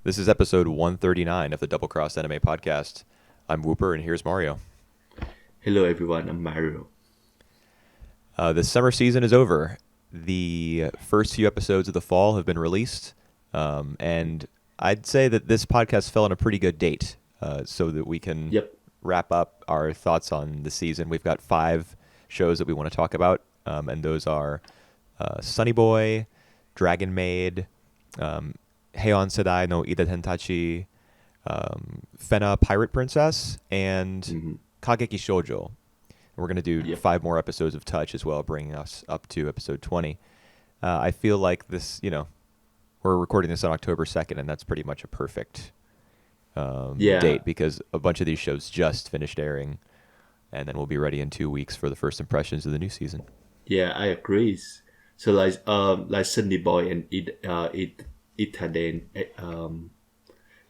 This is episode 139 of the Double Cross Anime Podcast. I'm Whooper, and here's Mario. Hello everyone, I'm Mario. The summer season is over. The first few episodes of the fall have been released, and I'd say that this podcast fell on a pretty good date so that we can Yep, wrap up our thoughts on the season. We've got 5 shows that we want to talk about, and those are Sonny Boy, Dragon Maid, Heion Sedai no Idaten-tachi, Fena Pirate Princess, and Kageki Shoujo. We're going to do yep, 5 more episodes of Touch as well, bringing us up to episode 20. I feel like this, we're recording this on October 2nd, and that's pretty much a perfect yeah, date because a bunch of these shows just finished airing, and then we'll be ready in 2 weeks for the first impressions of the new season. yeah, I agree. So like Sonny Boy and Itaden,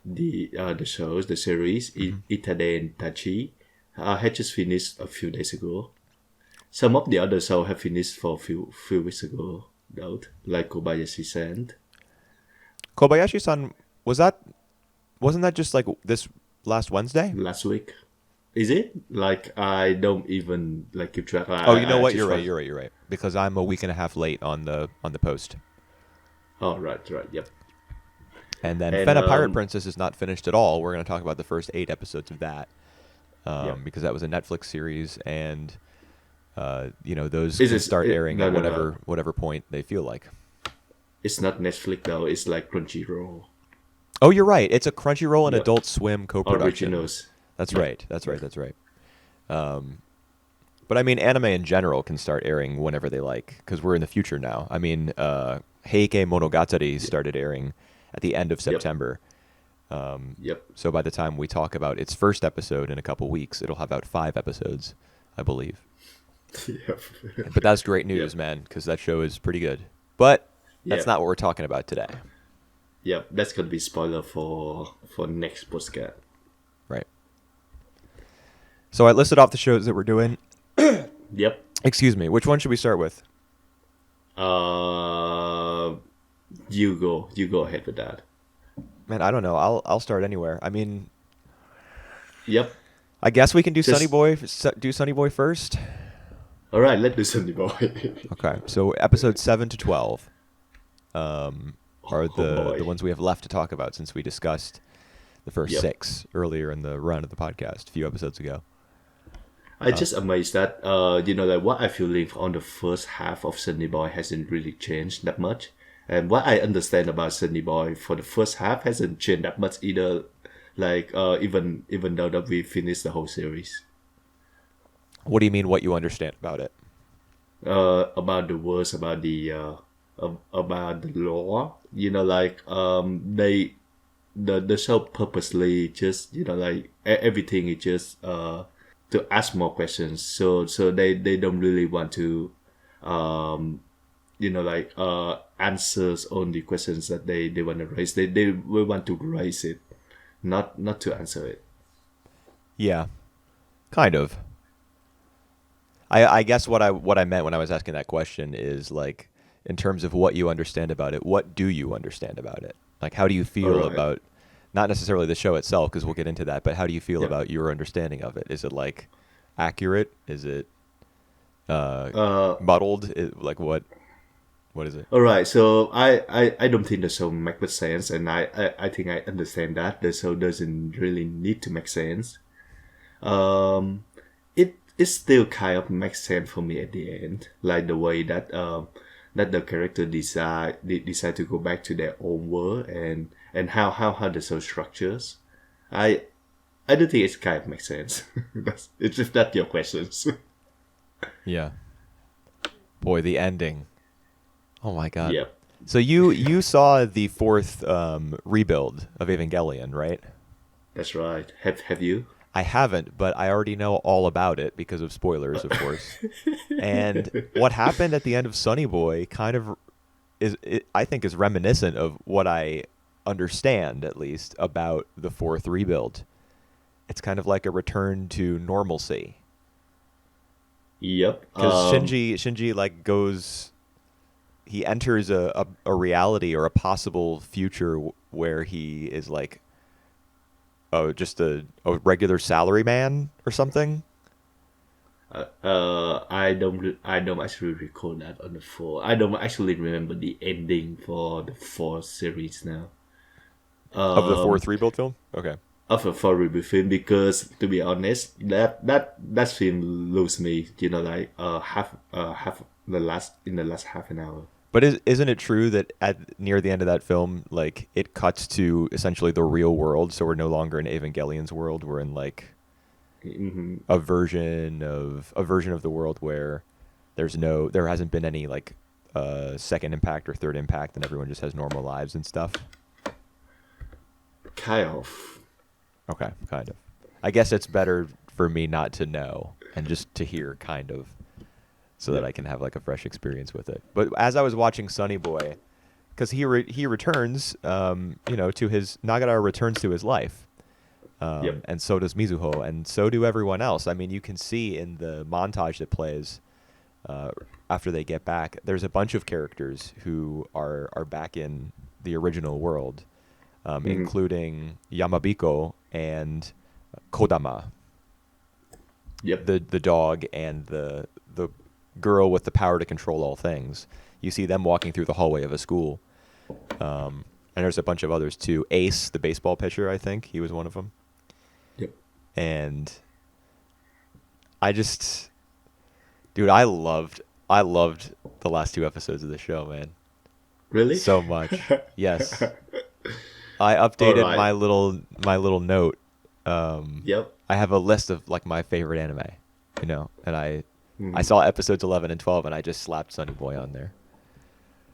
the shows, the series, Idaten-tachi, had just finished a few days ago. Some of the other shows have finished for a few weeks ago, though, like Kobayashi-san Kobayashi-san, wasn't that just like this last Wednesday? last week. Is it? Like I don't even like keep track. Oh, you know I what? just You're right. Because I'm a week and a half late on the post. Oh, right, yep. And then And Fena Pirate Princess is not finished at all. We're going to talk about the first 8 episodes of that Yep. because that was a Netflix series, and those Is can it start airing no, at no, no. whatever point they feel like. It's not Netflix though. It's like Crunchyroll Oh, you're right. It's a Crunchyroll and Yep. Adult Swim co-production. originals. That's Yep. right. But I mean, anime in general can start airing whenever they like because we're in the future now. I mean, Heike Monogatari started airing at the end of September. Yep. So by the time we talk about its first episode in a couple weeks, it'll have about 5 episodes, I believe. Yep. But that's great news, Yep. man, because that show is pretty good. But that's Yep. not what we're talking about today. Yep. That's gonna be spoiler for next podcast. Right. So I listed off the shows that we're doing. Yep. Excuse me. Which one should we start with? Uh, you go. You go ahead with that. Man, I don't know. I'll start anywhere. I mean, Yep. I guess we can do Just- Sonny Boy first. All right. Let's do Sonny Boy. Okay. So episodes 7 to 12 are Oh, boy. the ones we have left to talk about since we discussed the first Yep. 6 earlier in the run of the podcast a few episodes ago. I just amazed that like what I feel like on the first half of Sonny Boy hasn't really changed that much, and what I understand about Sonny Boy for the first half hasn't changed that much either. Like even though that we finished the whole series, What do you mean? What you understand about it? about the words, about the lore, the show purposely just like everything is just to ask more questions, so they don't really want to answers on the questions that they want to raise. They will want to raise it, not to answer it. Yeah, kind of. I guess what I meant when I was asking that question is like in terms of what you understand about it. What do you understand about it? Like, how do you feel Alright. about not necessarily the show itself, because we'll get into that, but how do you feel Yeah. about your understanding of it? Is it like accurate? Is it muddled? Like what is it? All right, so I don't think the show makes sense, and I think I understand that the show doesn't really need to make sense. It still kind of makes sense for me at the end, like the way that that the character decide to go back to their own world, and how the show structures. I do think it kind of makes sense. It's just that your questions. Yeah. Boy, the ending. Oh my god. Yep, So you saw the 4th rebuild of Evangelion, right? that's right. Have you? I haven't, but I already know all about it because of spoilers, of course. And what happened at the end of Sonny Boy kind of I think is reminiscent of what I understand, at least, about the 4th rebuild. It's kind of like a return to normalcy. Yep. Because Shinji like goes, he enters a reality or a possible future where he is like just a regular salary man or something? I don't actually recall that on the four. I don't actually remember the ending for the fourth series now. Of the Um, fourth rebuild film? Okay. of a four reboot film, because to be honest, that film lose me. You know, like half the last half an hour. But isn't it true that at near the end of that film, like it cuts to essentially the real world, so we're no longer in Evangelion's world, we're in like Hmm. a version of the world where there hasn't been any like second impact or third impact, and everyone just has normal lives and stuff. Kind of. Okay, kind of. I guess it's better for me not to know and just to hear, kind of, so that Yep. I can have like a fresh experience with it. But as I was watching Sonny Boy, because he returns, to his Nagara returns to his life, Yep. and so does Mizuho, and so do everyone else. I mean, you can see in the montage that plays uh, after they get back, there's a bunch of characters who are back in the original world, Hmm. including Yamabiko and Kodama, Yep. the dog, and the girl with the power to control all things. You see them walking through the hallway of a school, and there's a bunch of others too. Ace, the baseball pitcher, I think he was one of them. Yep. And I just, dude, I loved the last two episodes of the show, man, Really? so much. Yes, I All updated right. my little note. Yep. I have a list of like my favorite anime, and I Hmm. saw episodes 11 and 12, and I just slapped Sunny Boy on there.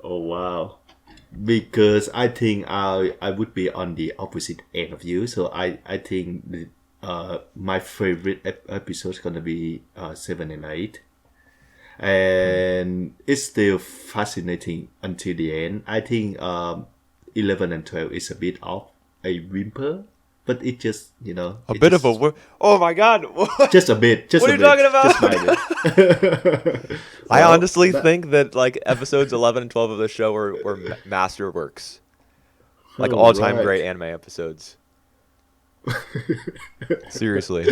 Oh wow. Because I think I would be on the opposite end of you. So I think my favorite episode is gonna be 7 and 8, Hmm. and it's still fascinating until the end. I think 11 and 12 is a bit of a whimper, but it just A it bit of a just oh my god, just a bit, what are you talking just about? minor. I Well, honestly that think that like episodes 11 and 12 of the show were masterworks, like oh all-time great right, anime episodes. Seriously.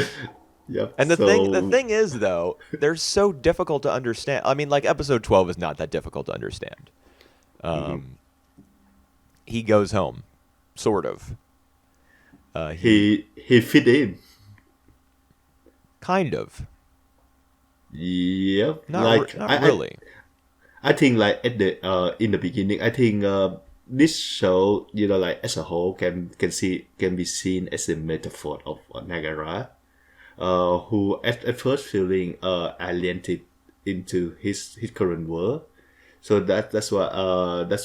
yep. And the So thing is though, they're so difficult to understand. I mean, like episode 12 is not that difficult to understand. mhm. Um, he goes home, sort of. He He fit in. kind of, Yep. not not really. I think like at the in the beginning, I think this show, like as a whole, can be seen as a metaphor of Nagara, who at first feeling alienated into his current world. So that's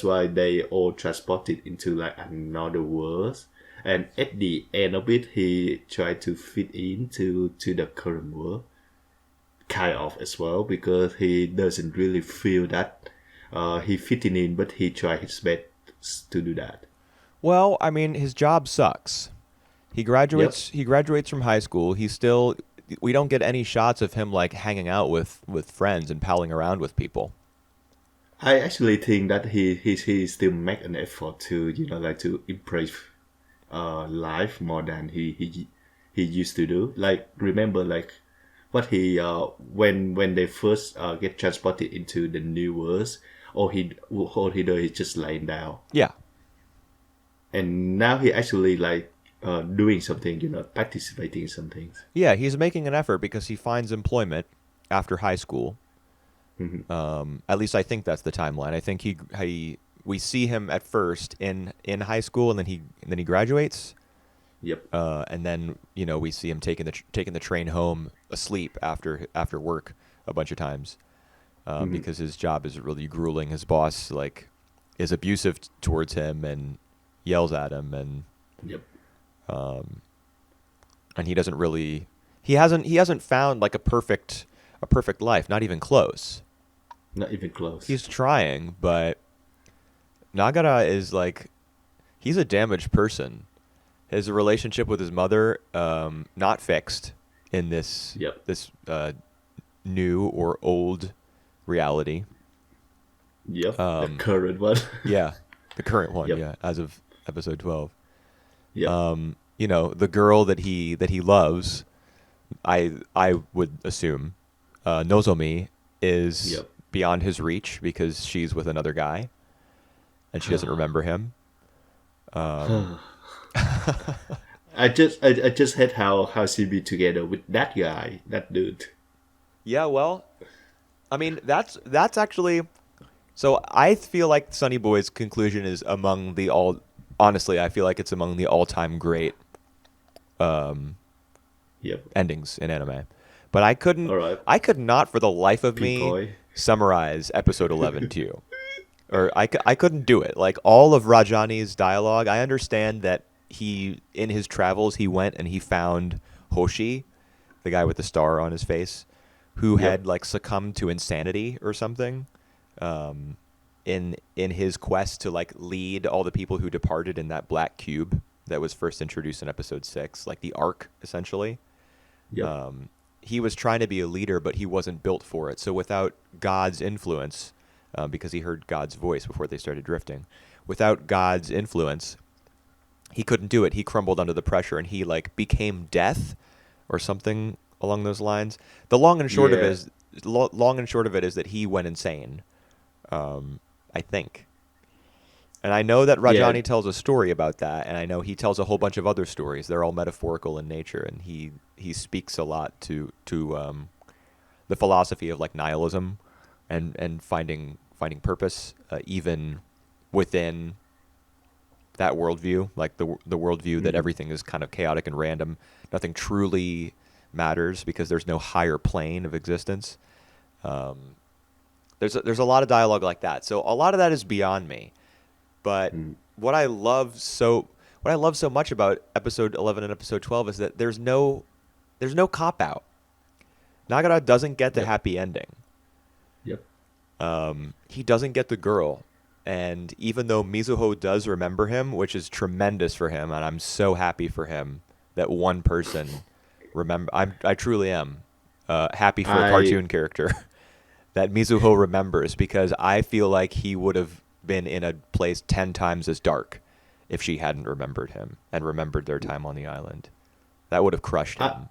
why they all transported into like another world, and at the end of it, he tried to fit into the current world, kind of as well, because he doesn't really feel that he fitting in, but he tried his best to do that. Well, I mean, his job sucks. He Yep. graduates. He graduates from high school. He's still. We don't get any shots of him like hanging out with friends and palling around with people. I actually think that he still make an effort to like to improve life more than he used to do. Like remember like what he when they first get transported into the new world, all he does is just lying down, Yeah, and now he actually like doing something, participating in some things. yeah. He's making an effort because he finds employment after high school. Hmm. At least I think that's the timeline. I think he we see him at first in high school, and then he graduates, Yep. and then we see him taking the train home asleep after work a bunch of times, Hmm. because his job is really grueling. His boss like is abusive towards him and yells at him, Yep. and he doesn't really he hasn't found like a perfect life, not even close. Not even close. He's trying, but Nagara is like he's a damaged person. His relationship with his mother, not fixed in this Yep. this new or old reality. Yep. The Um, current one. yeah, the current one. Yep. Yeah, as of episode 12. Yep. You know, the girl that he loves, I would assume, Nozomi, is Yep. beyond his reach because she's with another guy and she doesn't remember him. I just hate how she be together with that guy, that dude. Yeah, well, I mean that's actually, so I feel like Sonny Boy's conclusion is among the all. Honestly, I feel like it's among the all-time great Yep. endings in anime. But I couldn't. All right. I could not, for the life of me, P-boy. summarize episode 11 to you, or I couldn't do it. Like all of Rajani's dialogue, I understand that he, in his travels, he went and he found Hoshi, the guy with the star on his face, who Yep. had like succumbed to insanity or something. In his quest to like lead all the people who departed in that black cube that was first introduced in episode 6, like the Ark, essentially. Yep. He was trying to be a leader, but he wasn't built for it. So without God's influence, because he heard God's voice before they started drifting, without God's influence, he couldn't do it. He crumbled under the pressure, and he like became death, or something along those lines. The long and short of it Yeah. is, long and short of it is that he went insane. I think. And I know that Yeah. Rajani tells a story about that, and I know he tells a whole bunch of other stories. They're all metaphorical in nature, and he speaks a lot to the philosophy of like nihilism, and finding purpose, even within that worldview, like the worldview that everything is kind of chaotic and random. Nothing truly matters because there's no higher plane of existence. There's a lot of dialogue like that. So a lot of that is beyond me. But what I love so much about episode 11 and episode 12 is that there's no cop out. Nagara doesn't get the Yep. happy ending. Yep. He doesn't get the girl. And even though Mizuho does remember him, which is tremendous for him, and I'm so happy for him that one person remember. I truly am happy for a I cartoon character that Mizuho remembers, because I feel like he would have been in a place 10 times as dark if she hadn't remembered him and remembered their time on the island. That would have crushed I him.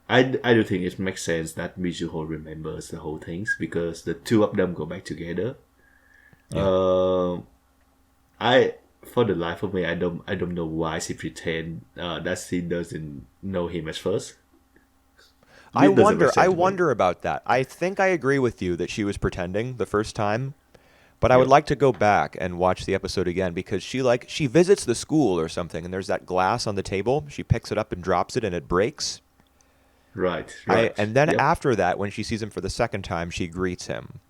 I do think it makes sense that Mizuho remembers the whole things because the two of them go back together. Yeah. I for the life of me, I don't know why she pretend that she doesn't know him at first. I It doesn't make I sense to me. wonder about that. I think I agree with you that she was pretending the first time, but I would Yep. like to go back and watch the episode again, because she visits the school or something, and there's that glass on the table. She picks it up and drops it, and it breaks. Right. Right. And then Yep. after that, when she sees him for the second time, she greets him.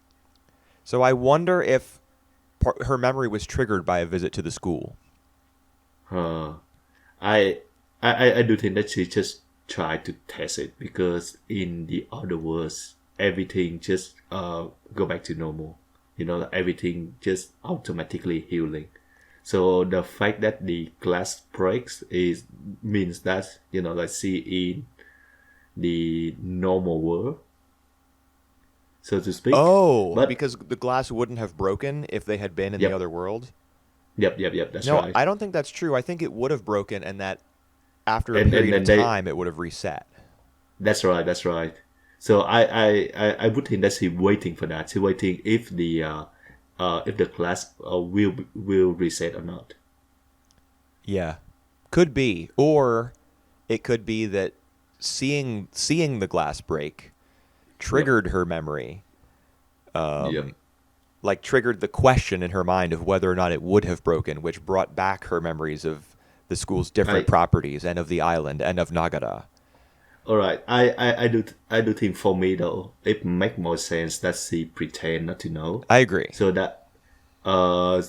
So I wonder if her memory was triggered by a visit to the school. Uh, I, I do think that she just tried to test it because in the other words, everything just go back to normal. You know, everything just automatically healing. So the fact that the glass breaks is means that like she in the normal world, so to speak. Oh, But because the glass wouldn't have broken if they had been in the yep, other world? yep. That's No, right. I don't think that's true. I think it would have broken, and that after a And period of then they time, it would have reset. That's right. That's right. So I would think that she's waiting for that. She's waiting if the class will reset or not. Yeah. Could be. Or it could be that seeing the glass break Yep. triggered her memory, Yep. like triggered the question in her mind of whether or not it would have broken, which brought back her memories of the school's different I properties and of the island and of Nagara. All right. I do think for me though it make more sense that she pretend not to know, I agree. so that uh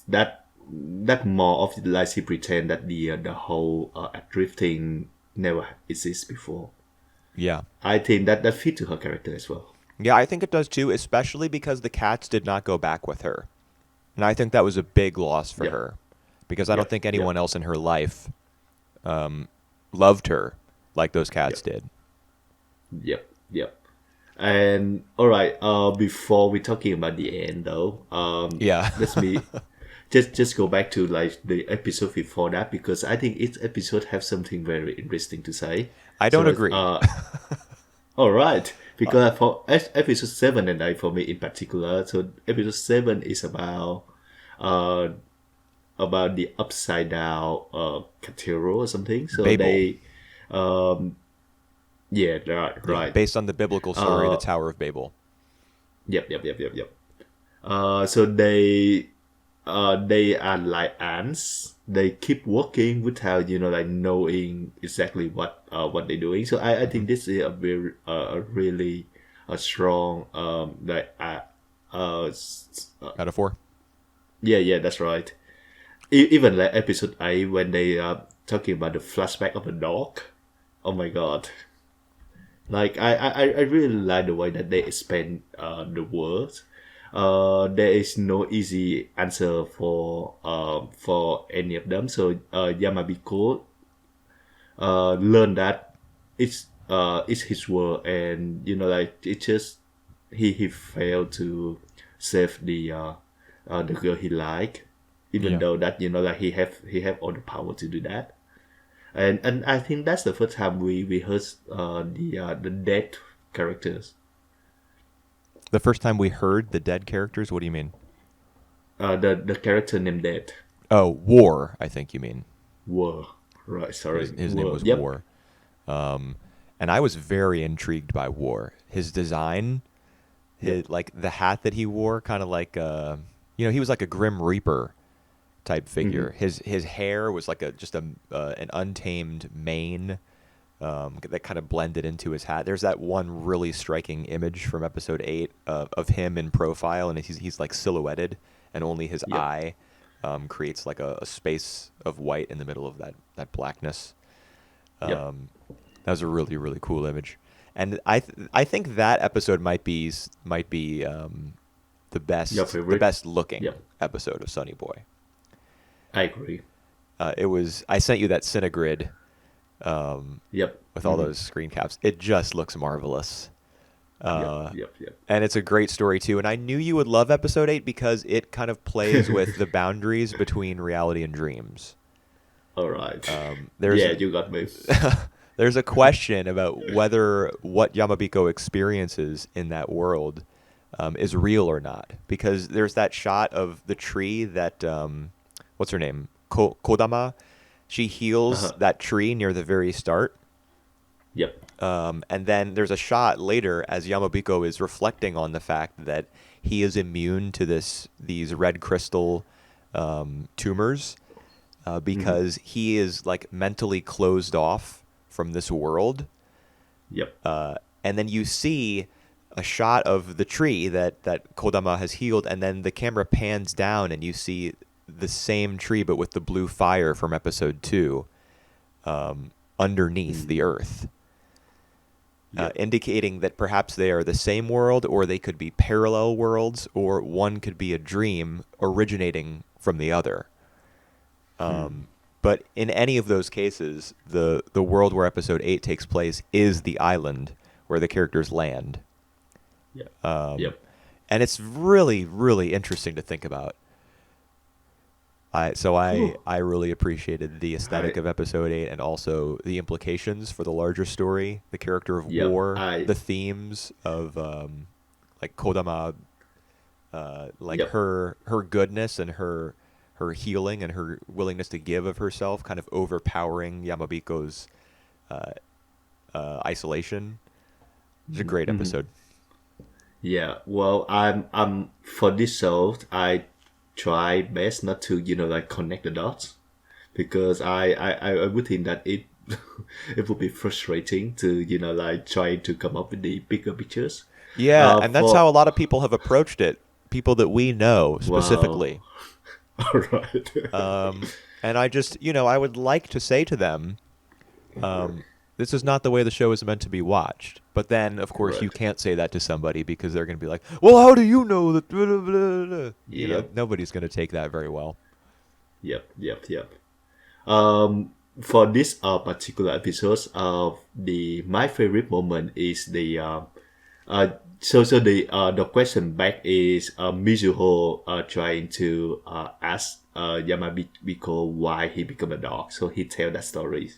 that that more of like she pretend that the whole drifting never exists before. Yeah. I think that fit to her character as well. Yeah, I think it does too, especially because the cats did not go back with her. And I think that was a big loss for Yep. her, because I don't Yep. think Yep. anyone else in her life loved her like those cats Yep. did. Yep. And all right, before we talking about the end though, Yeah. let me just go back to like the episode before that, because I think each episode have something very interesting to say. I don't So agree. all right, because for episode 7 and 9 for me in particular, so episode 7 is uh about the upside down cathedral or something. So Babel. they yeah, right, Yeah, right. based on the biblical story, the Tower of Babel. Yep. So they are like ants. They keep working without like knowing exactly what they're doing. So I think this is a very a really a strong Metaphor. yeah, that's right. Even like episode 8 when they are talking about the flashback of a dog. Oh my god. Like I really like the way that they expand the words. There is no easy answer for any of them. So Yamabiko learned that it's his world, and like it just he failed to save the girl he liked, even Yeah. though that like he have all the power to do that. And I think that's the first time we heard the dead characters. The first time we heard the dead characters, what do you mean? The character named Dead. Oh, War, I think you mean. War. Right, sorry. His name War. was Yep. War. And I was very intrigued by War. His design, like the hat that he wore, kind of like, he was like a Grim Reaper type figure. His hair was like an untamed mane that kind of blended into his hat. There's that one really striking image from episode 8 of him in profile, and he's like silhouetted, and only his eye creates like a space of white in the middle of that blackness. Yep. That was a really, really cool image, and I think that episode might be the best Your favorite? looking Yep. episode of Sonny Boy. I agree. It was. I sent you that Cinegrid Yep. with all those screen caps. It just looks marvelous. Yep. And it's a great story too. And I knew you would love episode 8 because it kind of plays with the boundaries between reality and dreams. All right. There's you got me. there's a question about whether what Yamabiko experiences in that world is real or not. Because there's that shot of the tree that what's her name? Kodama. She heals that tree near the very start. Yep. And then there's a shot later as Yamabiko is reflecting on the fact that he is immune to these red crystal tumors because he is like mentally closed off from this world. Yep. And then you see a shot of the tree that Kodama has healed, and then the camera pans down and you see the same tree but with the blue fire from episode 2 underneath the earth. Indicating that perhaps they are the same world, or they could be parallel worlds, or one could be a dream originating from the other. But in any of those cases, the world where episode 8 takes place is the island where the characters land. Yep. And it's really, really interesting to think about. I really appreciated the aesthetic of episode 8 and also the implications for the larger story, the character of War, the themes of like Kodama, her goodness and her healing and her willingness to give of herself, kind of overpowering Yamabiko's isolation. It's a great episode. Yeah. Well, I'm for this show I try best not to like connect the dots, because I would think that it it would be frustrating to like try to come up with the bigger pictures. Yeah, and that's how a lot of people have approached it. People that we know specifically. Wow. All right. And I just I would like to say to them, this is not the way the show is meant to be watched. But then, of course, you can't say that to somebody because they're going to be like, well, how do you know that? Blah, blah, blah. Nobody's going to take that very well. Yep. For this particular episode, my favorite moment is the So the question back is Mizuho trying to ask Yamabiko why he become a dog. So he tell that story,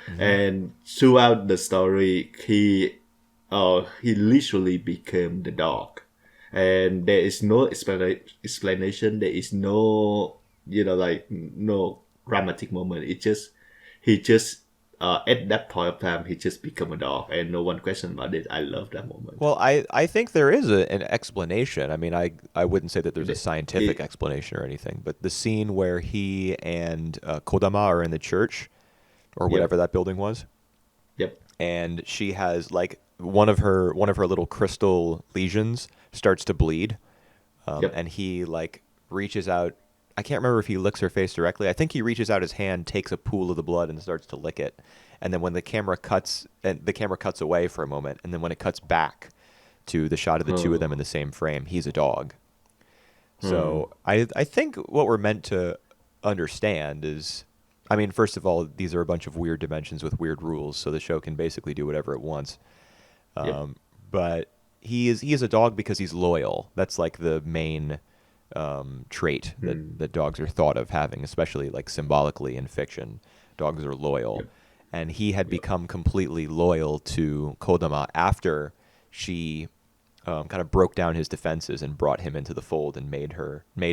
Hmm. and throughout the story, he literally became the dog, and there is no explanation. There is no like no dramatic moment. He just at that point of time he just become a dog, and no one question about it. I love that moment. Well, I think there is an explanation. I mean, I wouldn't say that there's a It, scientific it explanation or anything, but the scene where he and Kodama are in the church or whatever yep, that building was, yep, and she has like one of her little crystal lesions starts to bleed, yep. and he like reaches out. I can't remember if he licks her face directly. I think he reaches out his hand, takes a pool of the blood, and starts to lick it. And then when the camera cuts away for a moment, and then when it cuts back to the shot of the two of them in Oh, the same frame, he's a dog. oh, So I think what we're meant to understand is, I mean, first of all, these are a bunch of weird dimensions with weird rules, so the show can basically do whatever it wants. yep. But he is a dog because he's loyal. That's like the main trait Hmm. that dogs are thought of having, especially like symbolically in fiction. Dogs are loyal, Yep, and he had yep. become completely loyal to Kodama after she kind of broke down his defenses and brought him into the fold and made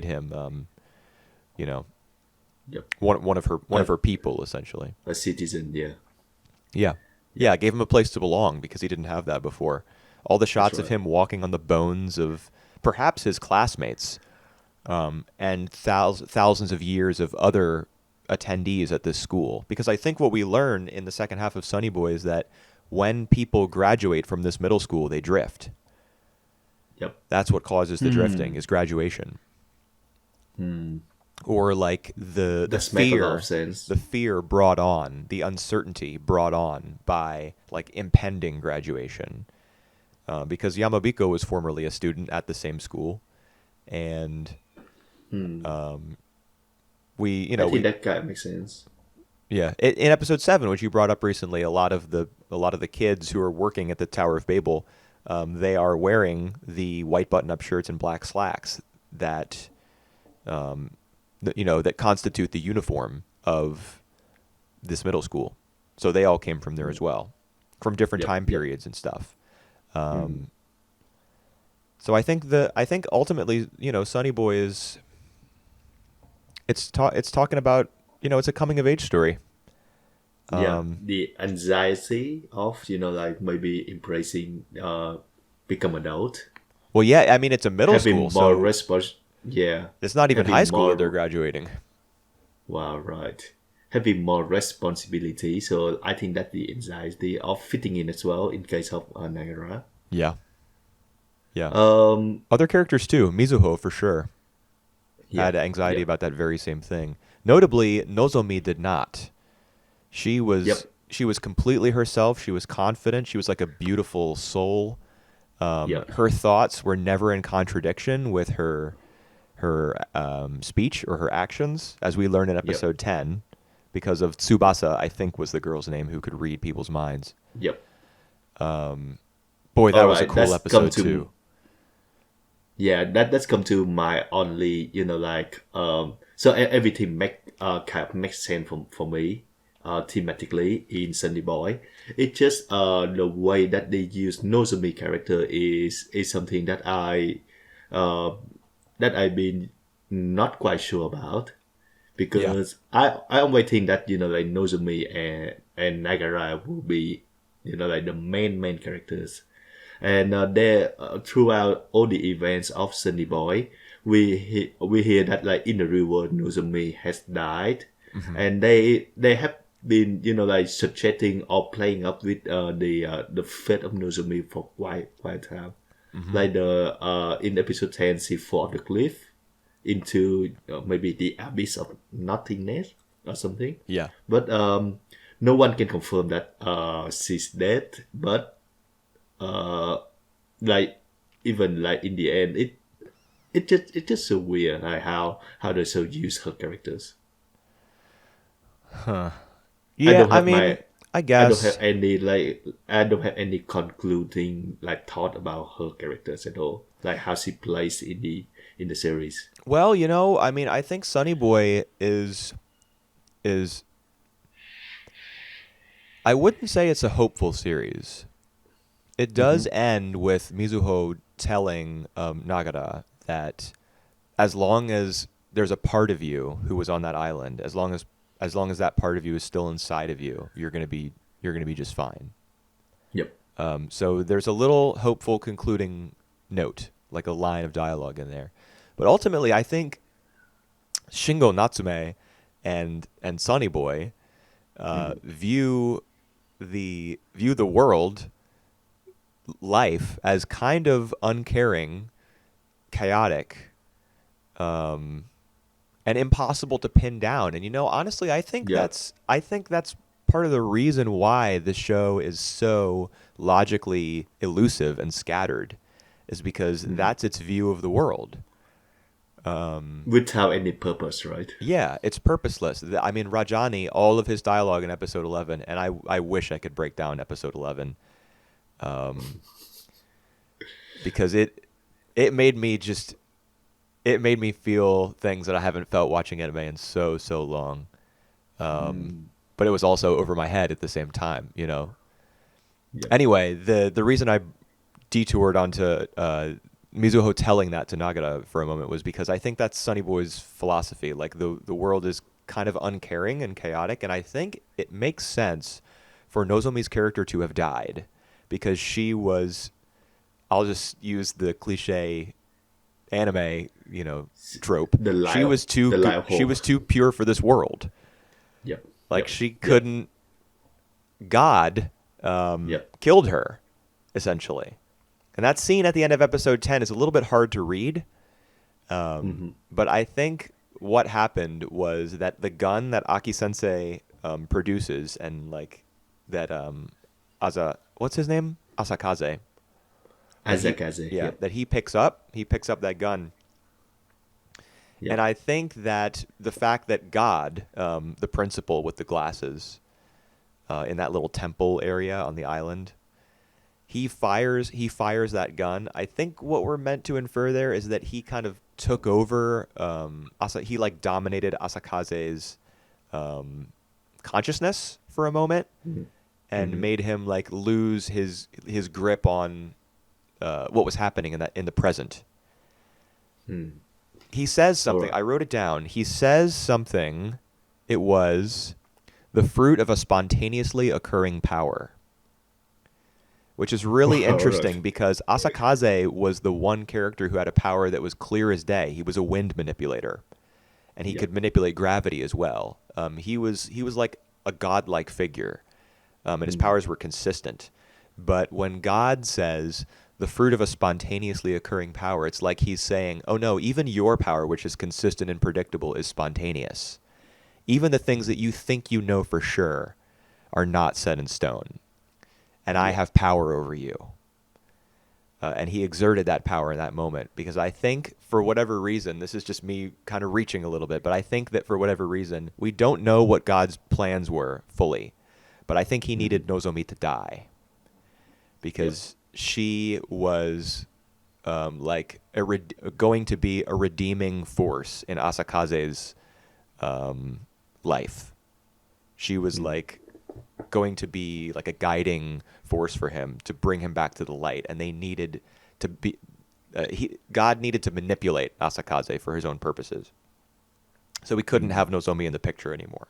him you know Yep. one of her A, people essentially. a citizen, yeah. Yeah. Yep. Yeah, gave him a place to belong because he didn't have that before. All the That's shots of right. him walking on the bones of perhaps his classmates, and thousands of years of other attendees at this school. Because I think what we learn in the second half of Sunny Boy is that when people graduate from this middle school, they drift. Yep. That's what causes the drifting, Hmm. is graduation. Hmm. Or like the That's make a lot of fear, sense. the fear brought on, the uncertainty brought on by like impending graduation. Because Yamabiko was formerly a student at the same school, and Hmm. we, I think we, that kind of makes sense. yeah, in episode 7, which you brought up recently, a lot of the kids who are working at the Tower of Babel, they are wearing the white button-up shirts and black slacks that, that constitute the uniform of this middle school. So they all came from there Hmm. as well, from different Yep. time Yep. periods and stuff. Hmm. So I think ultimately, Sunny Boy is it's talking about, it's a coming of age story. Yeah. Um, The anxiety of like maybe embracing become adult, well, yeah, I mean it's a middle school, having more so respons. Yeah, it's not even high having school that they're more. graduating. Wow, right. Having more responsibility. So I think that the anxiety of fitting in as well in case of Nagara. Yeah, yeah. Um. Other characters too. Mizuho for sure Yeah. had anxiety Yep. about that very same thing. Notably, Nozomi did not. She was Yep. she was completely herself. She was confident. She was like a beautiful soul. Yep. Her thoughts were never in contradiction with her speech or her actions, as we learn in Yep. episode 10, because of Tsubasa, I think was the girl's name, who could read people's minds. Yep. Boy, that All was a right. cool That's come episode to. too. Yeah. That's come to my only. So everything kind of makes sense for me. Thematically in Sunny Boy, it's just the way that they use Nozomi character is something uh that I've been not quite sure about, Yeah. because I always think that like Nozomi and Nagara will be like the main characters, and they throughout all the events of Sunny Boy, we hear that like in the real world Nozomi has died, Hmm. and they have been like suggesting or playing up with the fate of Nozomi for quite time, Hmm. like the in episode 10 she fall off the cliff into maybe the abyss of nothingness or something. Yeah. But no one can confirm that she's dead. But uh, like even like in the end, it just so weird like how they so use her characters. I Yeah, don't I have mean, my I I don't have guess. any like I don't have any concluding like thought about her characters at all. Like how she plays in the series. Well, I mean, I think Sonny Boy is I wouldn't say it's a hopeful series. It Mm-hmm. does end with Mizuho telling Nagara that as long as there's a part of you who was on that island, as long as that part of you is still inside of you, you're gonna be just fine. Yep. So there's a little hopeful concluding note, like a line of dialogue in there. But ultimately, I think Shingo Natsume and Sonny Boy Mm-hmm. view the world, life, as kind of uncaring, chaotic, um, and impossible to pin down. And honestly, Yeah. I think that's part of the reason why the show is so logically elusive and scattered, is because Mm. that's its view of the world. Without any purpose, right? Yeah, it's purposeless. I mean, Rajani, all of his dialogue in episode 11, and I wish I could break down episode 11, um, because it made me just it made me feel things that I haven't felt watching anime in so long. Um, Mm. but it was also over my head at the same time. Yep. Anyway, the reason I detoured onto Mizuho telling that to Nagata for a moment was because I think that's Sunny Boy's philosophy. Like the world is kind of uncaring and chaotic, and I think it makes sense for Nozomi's character to have died because she was. I'll just use the cliche anime, trope. The She light of was too the light good. of She hope. was too pure for this world. Yep. Like Yep. she Yep. couldn't. God Yep. killed her, essentially. And that scene at the end of episode 10 is a little bit hard to read. Mm-hmm. But I think what happened was that the gun that Aki Sensei produces, and like that what's his name? Asakaze. That he Azakaze. yeah, Yep. that he picks up that gun. And Yep. I think that the fact that God, the principal with the glasses, in that little temple area on the island, he fires that gun. I think what we're meant to infer there is that he kind of took over. He like dominated Asakaze's consciousness for a moment Mm-hmm. and Mm-hmm. made him like lose his grip on what was happening in the present. Mm. He says All something. right. I wrote it down. He says something. It was the fruit of a spontaneously occurring power, which is really All right. interesting because Asakaze was the one character who had a power that was clear as day. He was a wind manipulator, and he Yep. could manipulate gravity as well. He was like a godlike figure, and his Mm. powers were consistent. But when God says the fruit of a spontaneously occurring power, it's like he's saying, "Oh no, even your power, which is consistent and predictable, is spontaneous. Even the things that you think you know for sure are not set in stone, and I Yep. have power over you." And he exerted that power in that moment because I think for whatever reason, this is just me kind of reaching a little bit, but I think that for whatever reason, we don't know what God's plans were fully. But I think he Mm-hmm. needed Nozomi to die Yep. because she was like going to be a redeeming force in Asakaze's life. She was Mm. like going to be like a guiding force for him to bring him back to the light, and they needed to be. God needed to manipulate Asakaze for his own purposes, so we couldn't Mm. have Nozomi in the picture anymore.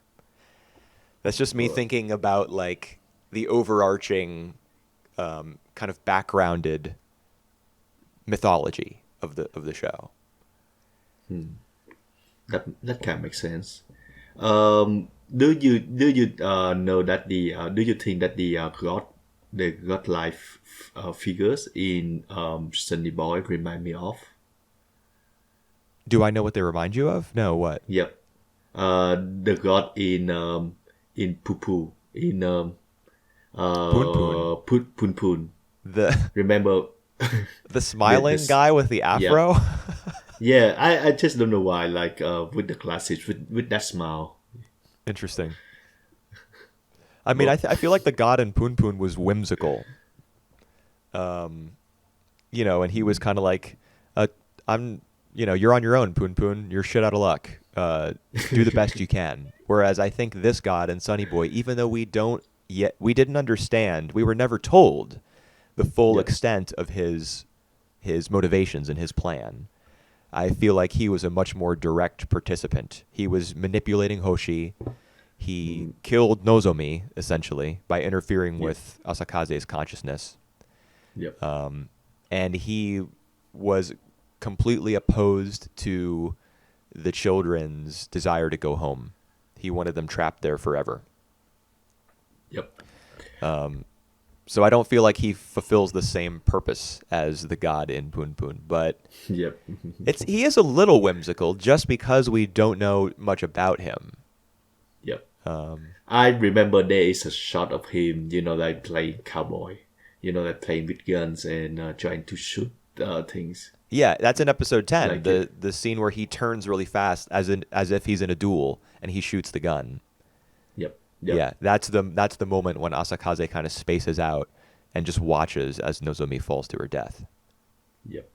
That's just me All right. thinking about like the overarching kind of backgrounded mythology of the show. That kind of makes sense. Do you know that do you think that the god life figures in Sunny Boy remind me of? Do I know what they remind you of? No, what? Yep. The god in Poo Poo in Poon Poon, Poon Poon. the Remember the the smiling this guy with the yeah. afro. Yeah, I just don't know why, like with the classics with that smile. Interesting. I mean, Both. I feel like the god in Poon Poon was whimsical. Um, and he was kind of like, I'm, you're on your own, Poon Poon. You're shit out of luck. Do the best you can. Whereas I think this god and Sonny Boy, even though we didn't understand, we were never told the full Yep. extent of his motivations and his plan. I feel like he was a much more direct participant. He was manipulating Hoshi. He Mm, killed Nozomi, essentially, by interfering yep. with Asakaze's consciousness. Yep. And he was completely opposed to the children's desire to go home. He wanted them trapped there forever. Yep. So I don't feel like he fulfills the same purpose as the god in Poon Poon, but Yep. he is a little whimsical just because we don't know much about him. Yep. I remember there is a shot of him, like playing cowboy, like playing with guns and trying to shoot things. Yeah, that's in episode 10, Like it. the scene where he turns really fast as if he's in a duel and he shoots the gun. Yep. Yeah, Yep. that's the moment when Asakaze kind of spaces out and just watches as Nozomi falls to her death. Yep.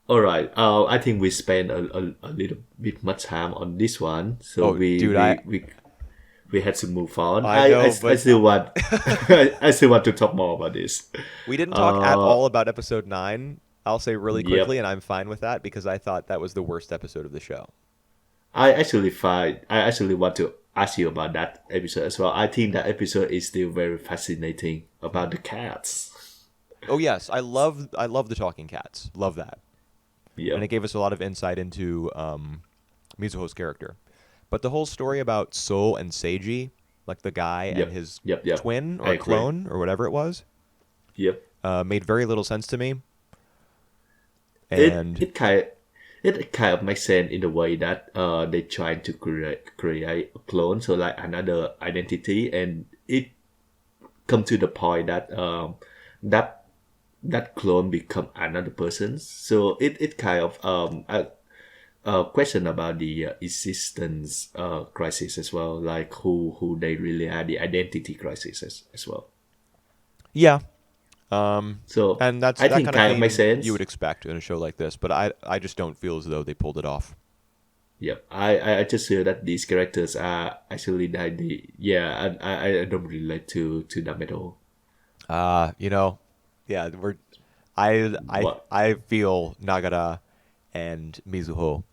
All right. I think we spent a little bit much time on this one, so Oh, we dude, we we, we had to move on. I know, I but still want I still want to talk more about this. we didn't talk at Uh, all about episode 9. I'll say really quickly, yep. and I'm fine with that because I thought that was the worst episode of the show. I actually want to ask you about that episode as well. I think that episode is still very fascinating about the cats. Oh yes, I love the talking cats. Love that. And it Yep. gave us a lot of insight into Mizuho's character. But the whole story about So and Seiji, like the guy and Yep. his Yep. Yep. twin I or agree. clone or whatever it was, Yep. made very little sense to me. It And it kind it kind of makes sense in the way that they try to create a clone, so like another identity, and it come to the point that that that clone become another person. So it kind of a question about the existence crisis as well, like who they really are, the identity crisis as well. yeah, So and that's I that think kind of kind of makes thing you sense. would expect in a show like this. But I just don't feel as though they pulled it off. Yep, I just feel that these characters are actually yeah, I don't relate to them at all. Uh, you know, yeah, What? I feel Nagara and Mizuho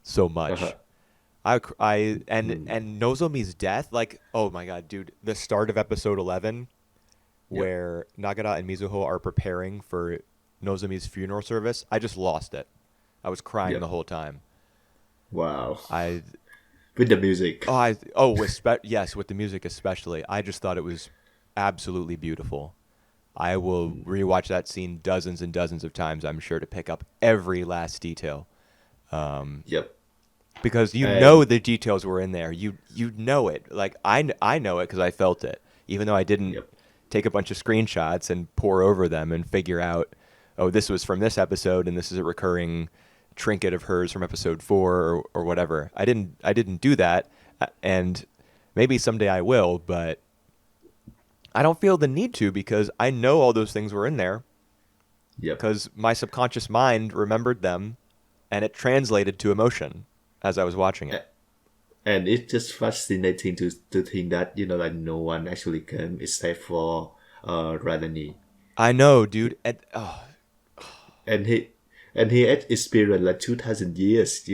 so Uh-huh. much. And Nozomi's death, like, oh my god, dude, the start of episode 11 Yep. where Nagara and Mizuho are preparing for Nozomi's funeral service, I just lost it. I was crying the Yep. whole time. Wow. I With the music. yes, with the music especially. I just thought it was absolutely beautiful. I will rewatch that scene dozens and dozens of times, I'm sure, to pick up every last detail. Yep. Because you know And the details were in there. You know it. Like I know it because I felt it, even though I didn't yep. take a bunch of screenshots and pour over them and figure out, oh, this was from this episode and this is a recurring trinket of hers from episode 4 or whatever. I didn't do that, and maybe someday I will, but I don't feel the need to because I know all those things were in there Yep. because my subconscious mind remembered them and it translated to emotion as I was watching it. And it's just fascinating to think that like no one actually came except for Radhani, I know, dude. and he had experienced like 2,000 years.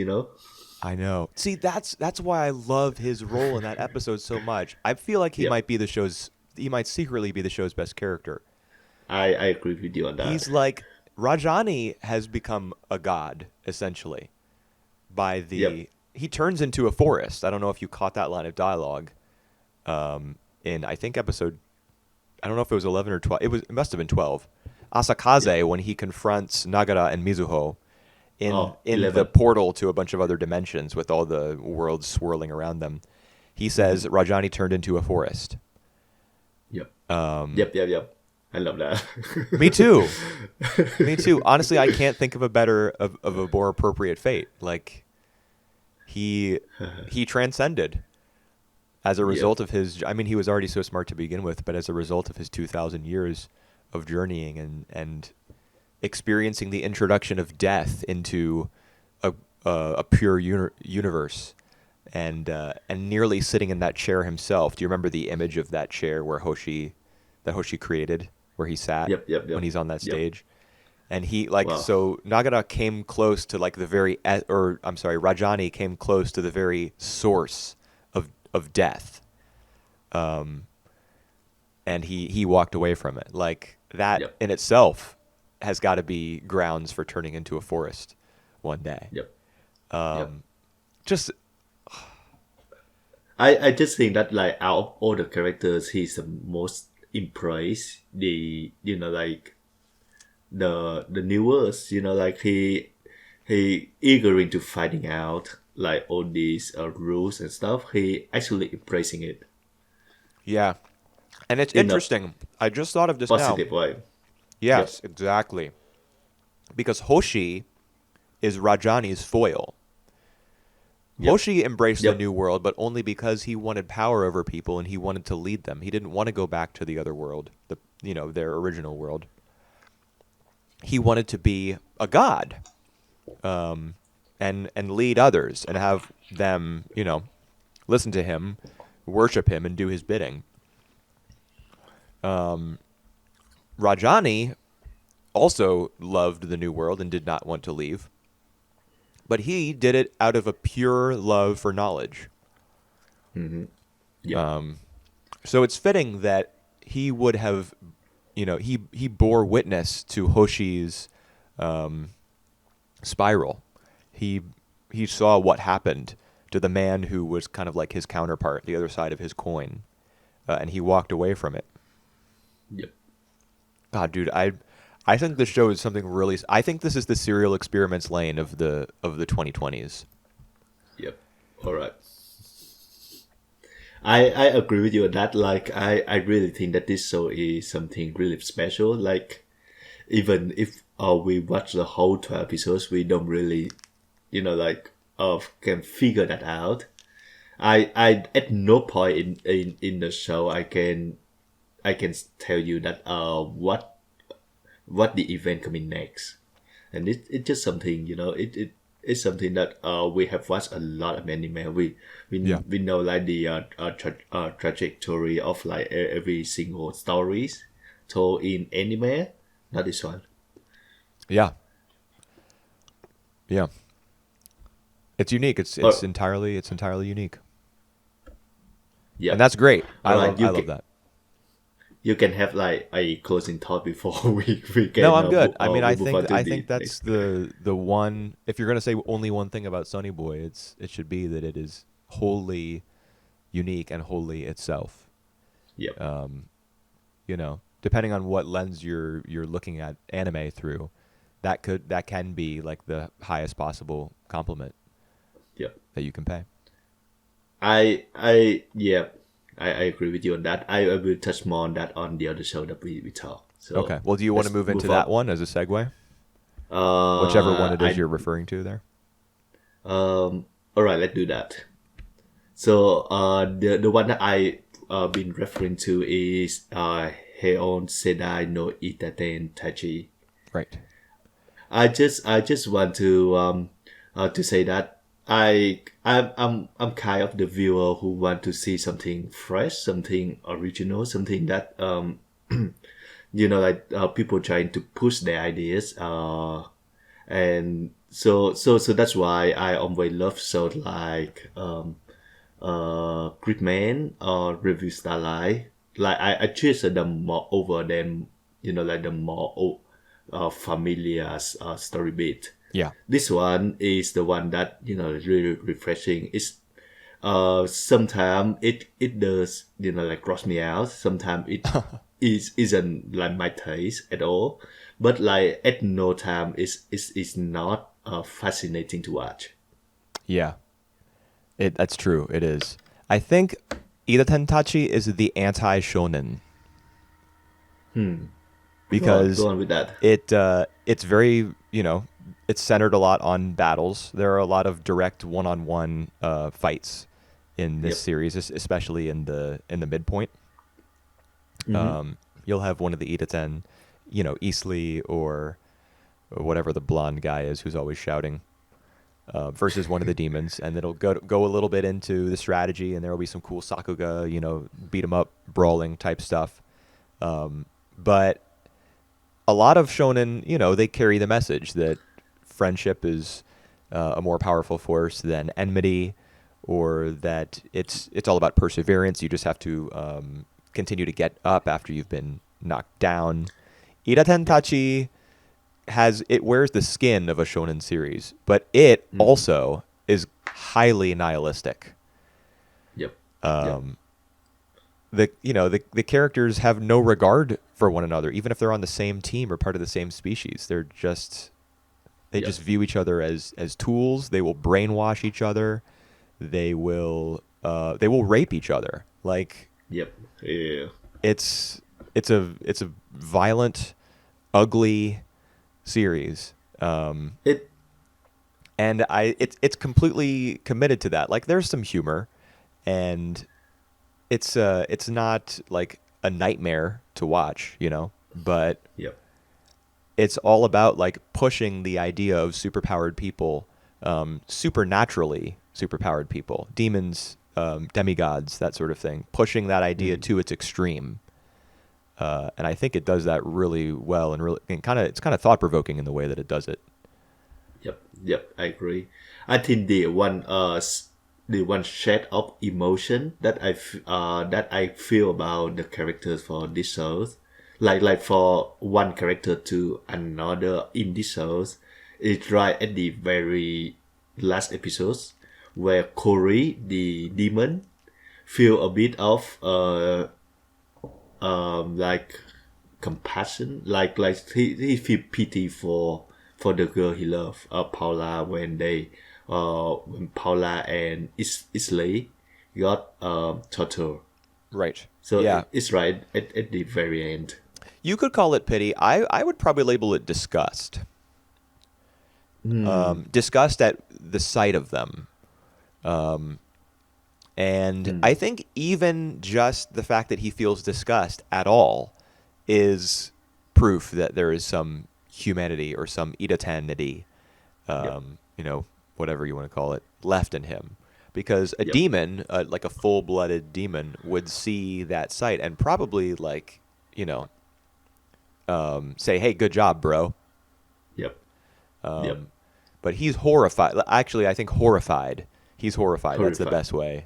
I know. See, that's why I love his role in that episode so much. I feel like Yep. he might secretly be the show's best character. I agree with you on that. He's like Rajani has become a god essentially by Yep. he turns into a forest. I don't know if you caught that line of dialogue in I think episode I don't know if it was 11 or 12. It must have been 12. Asakaze when he confronts Nagara and Mizuho Oh, in the 11. portal to a bunch of other dimensions with all the worlds swirling around them. He says Rajani turned into a forest. Yep. Yep. I love that. Me too. Me too. Honestly, I can't think of a more appropriate fate. Like he transcended. as a Yep. result of his, I mean, he was already so smart to begin with, but as a result of his 2,000 years of journeying and experiencing the introduction of death into a a pure universe, and nearly sitting in that chair himself. Do you remember the image of that chair where Hoshi created, where he sat Yep. Yep. when Yep. he's on that Yep. stage? And he like Wow. so Nagata came close to like the very or I'm sorry, Rajani came close to the very source of death, and he walked away from it. Like that Yep. in itself has got to be grounds for turning into a forest one day. Yep. Yep. Um, just I just think that like out of all the characters, he's the most impressed. The like the newest. Like he eager into finding out like all these rules and stuff. He actually embracing it yeah, and it's in a interesting. I just thought of this now. positive way. Yep. Yes, exactly. Because Hoshi is Rajani's foil. Yep. Hoshi embraced the Yep. new world, but only because he wanted power over people and he wanted to lead them. He didn't want to go back to the other world, their original world. He wanted to be a god, and lead others and have them, listen to him, worship him, and do his bidding. Rajani also loved the new world and did not want to leave, but he did it out of a pure love for knowledge. Yep. So it's fitting that he would have, he bore witness to Hoshi's spiral. He he saw what happened to the man who was kind of like his counterpart, the other side of his coin, and he walked away from it. Yep. God, dude, I think this show is something really. I think this is the serial experiments lane of the 2020s. Yep. All right. I agree with you on that. Like I really think that this show is something really special. Like even if we watch the whole 12 episodes, we don't really, can figure that out. I at no point in the show I can tell you that what the event coming next, and it's just something it's something that we have watched a lot of anime. We know like the trajectory of like every single stories told in anime. Not this one. Yeah, yeah. It's unique. It's Uh, entirely unique, yeah. and that's great. All right. I love that. You can have like a closing thought before we can No, I'm good. I mean, we move on to I the think that's next. the one. If you're gonna say only one thing about Sonny Boy, it should be that it is wholly unique and wholly itself. Yep. Depending on what lens you're looking at anime through, that can be like the highest possible compliment Yep. that you can pay. Yeah, I agree with you on that. I will touch more on that on the other show that we talk. So Okay. Well, do you want to let's move into move that on. one as a segue? Whichever one it is you're referring to there. All right, let's do that. So the one that I been referring to is Heion Sedai no Idaten-tachi. Right. I just want to say that I'm kind of the viewer who want to see something fresh, something original, something that people trying to push their ideas, and so that's why I always love shows like Gridman or Review Starlight. Like I choose them more over them, like the more familiar story beat. Yeah. This one is the one that really refreshing. It's sometimes it does like cross me out. Sometimes it isn't like my taste at all. But like at no time is not fascinating to watch. Yeah. That's true. It is. I think Idaten-tachi is the anti-shonen because Go on with that. it's very, it's centered a lot on battles. There are a lot of direct one-on-one fights, in this Yep. series, especially in the midpoint. Mm-hmm. You'll have one of the Idaten, Eastleigh or whatever the blonde guy is who's always shouting, versus one of the demons, and it'll go a little bit into the strategy, and there will be some cool Sakuga, beat 'em up, brawling type stuff. But a lot of shonen, they carry the message that friendship is a more powerful force than enmity, or that it's all about perseverance. You just have to continue to get up after you've been knocked down. Yep. Idaten-tachi it wears the skin of a shonen series, but it Mm-hmm. also is highly nihilistic. Yep. Yep. Um, the characters have no regard for one another, even if they're on the same team or part of the same species. They Yep. just view each other as tools. They will brainwash each other. They will rape each other. Like Yep. Yeah. it's it's a violent, ugly series. It. And it's completely committed to that. Like there's some humor, and it's not like a nightmare to watch, but Yep. it's all about like pushing the idea of superpowered people, supernaturally superpowered people, demons, demigods, that sort of thing, pushing that idea Mm. to its extreme. And I think it does that really well, and it's kind of thought provoking in the way that it does it. Yep. Yep. I agree. I think the one shade of emotion that I feel about the characters for this shows, like for one character to another in this shows, is right at the very last episodes where Corey the demon feel a bit of like compassion, like he feel pity for the girl he loved, Paula, when Paula and Isley got tortured. Right. So Yeah. it's right at the very end. You could call it pity. I would probably label it disgust. Hmm. Disgust at the sight of them. Um, and Hmm. I think even just the fact that he feels disgust at all is proof that there is some humanity or some idatenity, Yep. whatever you want to call it, left in him. Because a Yep. demon, like a full-blooded demon, would see that sight and probably say, "Hey, good job, bro." Yep. Yep. Um, but he's horrified. Actually, I think horrified. He's horrified. That's the Horrified. best way.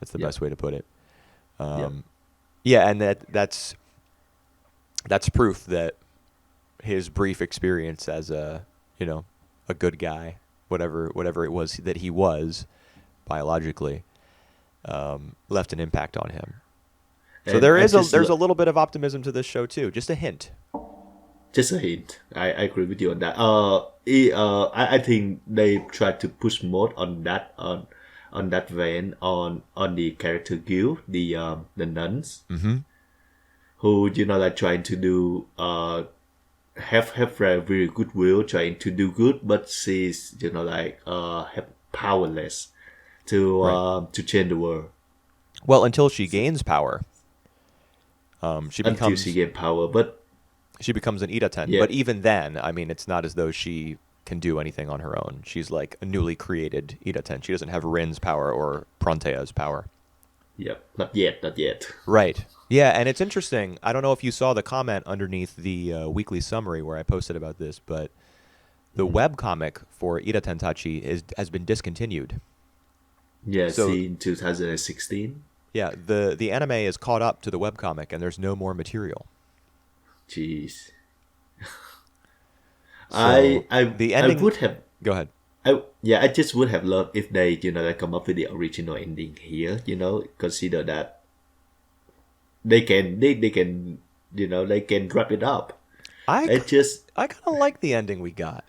That's the Yep. best way to put it. Yep. Um, yeah, and that's proof that his brief experience as a good guy, whatever it was that he was biologically, left an impact on him. So And I there's a little bit of optimism to this show too. Just a hint. just a hint. I agree with you on that. I think they try to push more on that vein on the character guild, the nuns, Mm-hmm. who like trying to do have a very good will, trying to do good, but she's like have powerless Right. to change the world Well, until she gains power, she until she becomes get power. But she becomes an Idaten. yeah, But even then, I mean, it's not as though she can do anything on her own. She's like a newly created Idaten. She doesn't have Rin's power or Prontea's power. yep, not yet, not yet. Right. Yeah, and it's interesting. I don't know if you saw the comment underneath the weekly summary where I posted about this, but the webcomic for Idaten-tachi has been discontinued. Yeah, So see in 2016. yeah, the anime is caught up to the webcomic, and there's no more material. Jeez. So the I ending. would have Go ahead. I just would have loved if they like come up with the original ending here. Consider that they can they can wrap it up. I It just I kind of like the ending we got.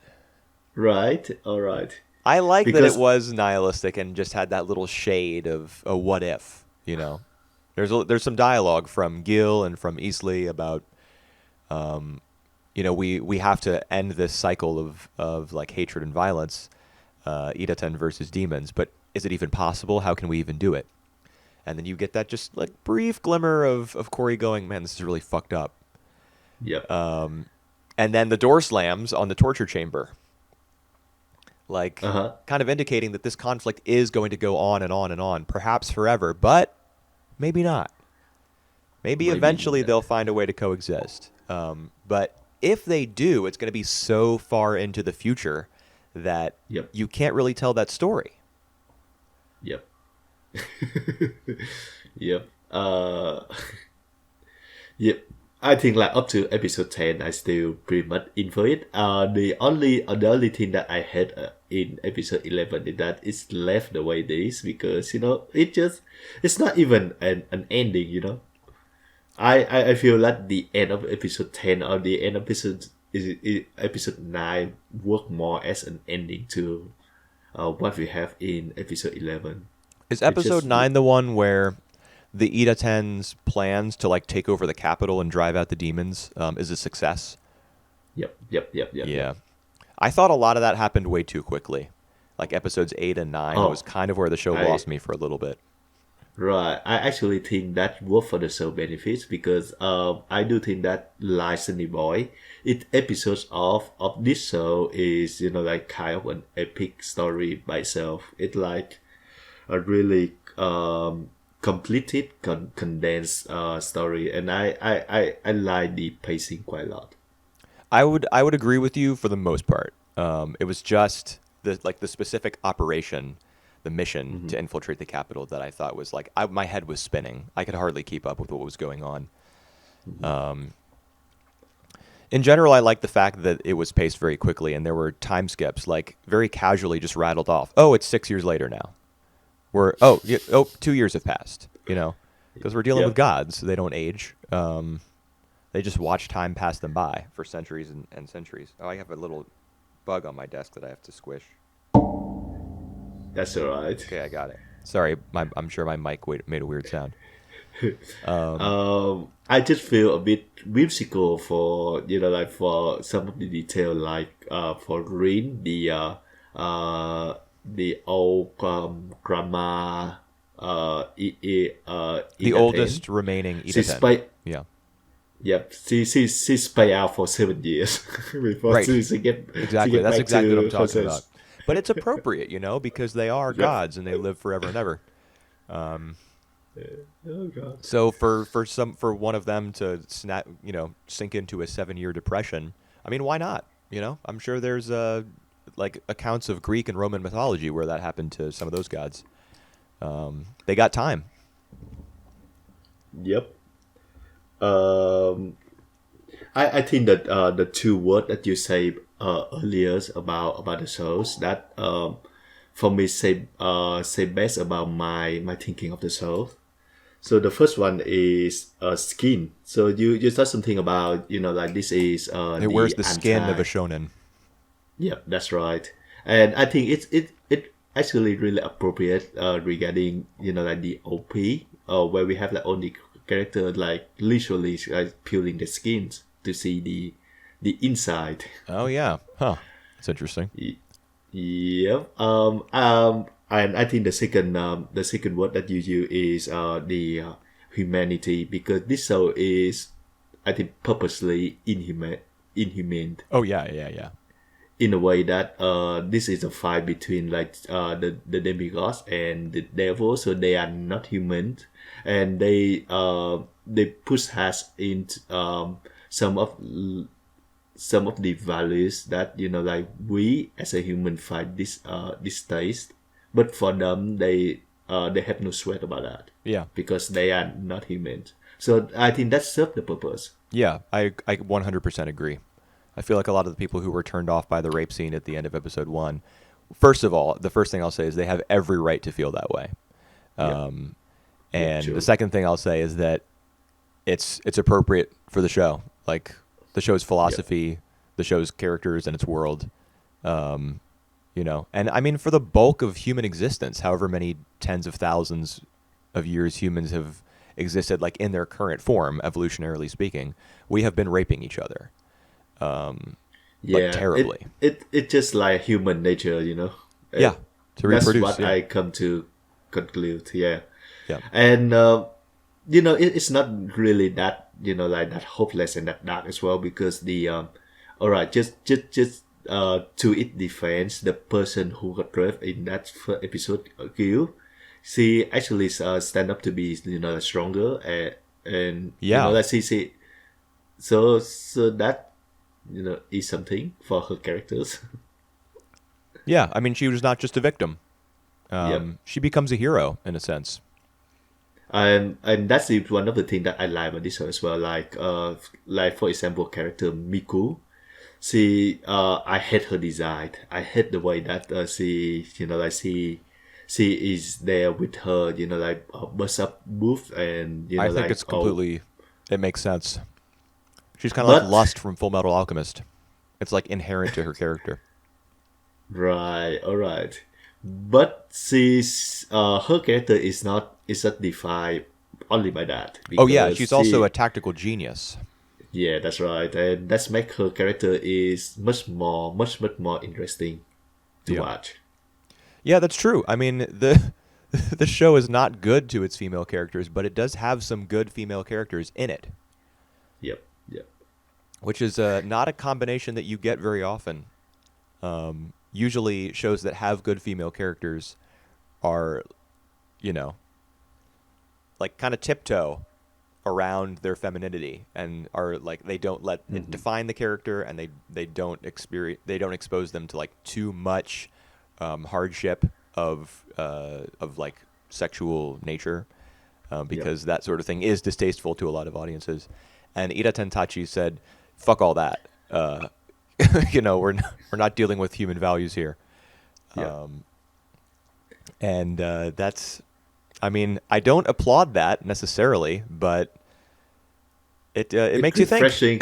right, all right, I like that it because was nihilistic and just had that little shade of a what if. There's some dialogue from Gil and from Eastleigh about we have to end this cycle of like hatred and violence, Idaten versus demons. But is it even possible? How can we even do it? And then you get that just like brief glimmer of Corey going, man, this is really fucked up. Yep. And then the door slams on the torture chamber, like Uh-huh. kind of indicating that this conflict is going to go on and on and on, perhaps forever, but maybe not. Maybe Maybe. eventually they'll find a way to coexist. But if they do, it's going to be so far into the future that Yep. you can't really tell that story. Yep. Yep. Yep. I think like up to episode 10, I still pretty much in for it. The only thing that I hate in episode 11 is that it's left the way it is, because it's not even an ending. I feel like the end of episode 10 or the end of episode 9 work more as an ending to what we have in episode 11. Is It episode just 9 the one where the Idaten's plans to like take over the capital and drive out the demons is a success? Yep. Yeah. I thought a lot of that happened way too quickly. Like episodes 8 and 9 Oh, was kind of where the show I lost me for a little bit. right. I actually think that work for the show benefits, because I do think that like Sonny Boy, episodes of this show is like kind of an epic story by itself. It like a really completed condensed story, and I like the pacing quite a lot. I would agree with you for the most part. It was just the specific operation, the mission to infiltrate the capital that I thought was like my head was spinning. I could hardly keep up with what was going on. In general, I like the fact that it was paced very quickly and there were time skips, like very casually just rattled off. Oh, it's 6 years later now. 2 years have passed. Because we're dealing with Yep. gods, they don't age. They just watch time pass them by for centuries and centuries. Oh, I have a little bug on my desk that I have to squish. That's alright. Okay, I got it. Sorry, I'm sure my mic made a weird sound. I just feel a bit whimsical for like for some of the detail, like for Rin, the old grandma The oldest remaining she's Idaten. spy. Yeah. Yep, she spy out for 7 years before Right. she get Exactly. She get That's back exactly to what I'm talking her about. But it's appropriate, because they are gods and they live forever and ever. Oh god. So for one of them to sink into a 7-year depression, I mean, why not? I'm sure there's like accounts of Greek and Roman mythology where that happened to some of those gods. They got time. Yep. I think that the two words that you say earlier about the shows, that for me say best about my thinking of the show. So the first one is skin. So you said something about like this is It wears the skin of a shonen. Yeah, that's right. And I think it actually really appropriate regarding like the OP, where we have like only character like literally like peeling the skins to see the inside. Oh yeah, huh? That's interesting. Yep. And I think the second word that you use is the humanity, because this show is, I think, purposely inhumane Oh yeah. in a way that this is a fight between like the demigods and the devil, so they are not human, and they push us into some of the values that like we as a human fight this taste, but for them they have no sweat about that Yeah. because they are not human. So I think that served the purpose. Yeah, I 100% agree. I feel like a lot of the people who were turned off by the rape scene at the end of episode 1, first of all, the first thing I'll say is they have every right to feel that way. And true. the second thing I'll say is that it's appropriate for the show. Like the show's philosophy, the show's characters, and its world. And I mean, for the bulk of human existence, however many tens of thousands of years humans have existed, like in their current form, evolutionarily speaking, we have been raping each other. But terribly. It just like human nature, Yeah, to That's reproduce. what Yeah. I come to conclude. Yeah. Yeah. And it's not really that like that hopeless and that dark as well, because the all right, just to its defense, the person who got raped in that first episode, Gil, she actually stand up to be stronger, and Yeah. like she so that is something for her characters. Yeah. I mean, she was not just a victim. Yep. She becomes a hero in a sense. And that's one of the things that I like about this show as well. Like for example, character Miku. I hate her design. I hate the way that she, she is there with her, like bust up move, and I think like it's completely. It makes sense. She's kind of like but Lust from Full Metal Alchemist. It's like inherent to her character. right, all right, but her character is not defined only by that, Oh yeah, because she's also a tactical genius. yeah, that's right, and that's make her character is much more interesting to Yeah. watch. Yeah, that's true. I mean, the the show is not good to its female characters, but it does have some good female characters in it, Yep, yep. which is not a combination that you get very often. Usually, shows that have good female characters are, you know, like kind of tiptoe around their femininity and are like they don't let it define the character, and they don't expose them to like too much hardship of like sexual nature, Yep. because that sort of thing is distasteful to a lot of audiences. And Idaten-tachi said, "Fuck all that. We're not dealing with human values here." Yep. And that's, I mean, I don't applaud that necessarily, but it It's makes you think. refreshing.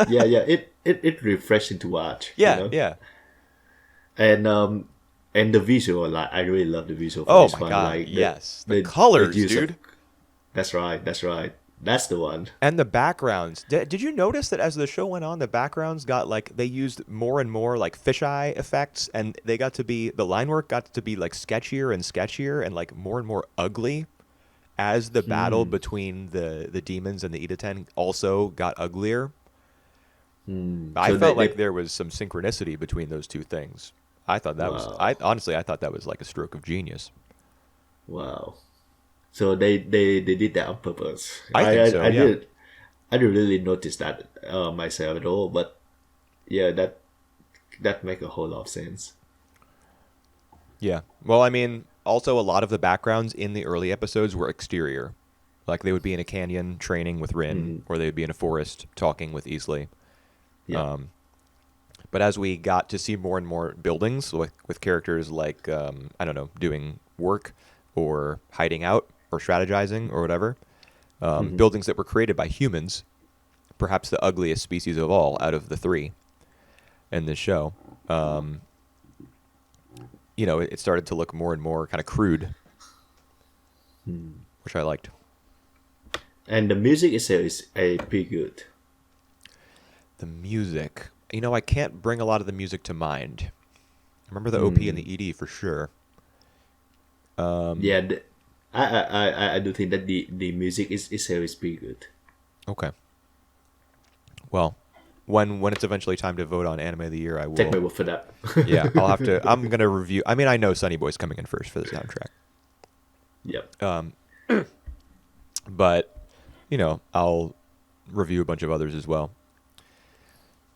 Yeah, yeah. It refreshing to watch. Yeah, yeah. And and the visual, like I really love the visual for Oh this my one. god, Like yes, the the colors, use of, dude, that's right. That's right. That's the one. and the backgrounds. Did you notice that as the show went on, the backgrounds got like they used more and more like fisheye effects, and they got to be the line work got to be like sketchier and sketchier and like more and more ugly as the battle between the demons and the Idaten also got uglier. I So felt like there was some synchronicity between those two things. I thought that was wow, I honestly I thought that was like a stroke of genius. wow. So they did that on purpose. I think so, yeah. I didn't really notice that myself at all, but yeah, that make a whole lot of sense. Yeah. Well, I mean, also a lot of the backgrounds in the early episodes were exterior. Like they would be in a canyon training with Rin, or they would be in a forest talking with Easley. Yeah. But as we got to see more and more buildings with characters like, I don't know, doing work or hiding out or strategizing or whatever, buildings that were created by humans, perhaps the ugliest species of all out of the three in this show, it started to look more and more kind of crude, which I liked. And the music itself is pretty good. The music, I can't bring a lot of the music to mind. I remember the OP and the ED for sure. Yeah, I do think that the music is pretty good. Okay. Well, when it's eventually time to vote on Anime of the Year, I Take my will. word for that. Yeah, I'll have to. I'm gonna review. I mean, I know Sonny Boy's coming in first for the soundtrack, Yep. but I'll review a bunch of others as well.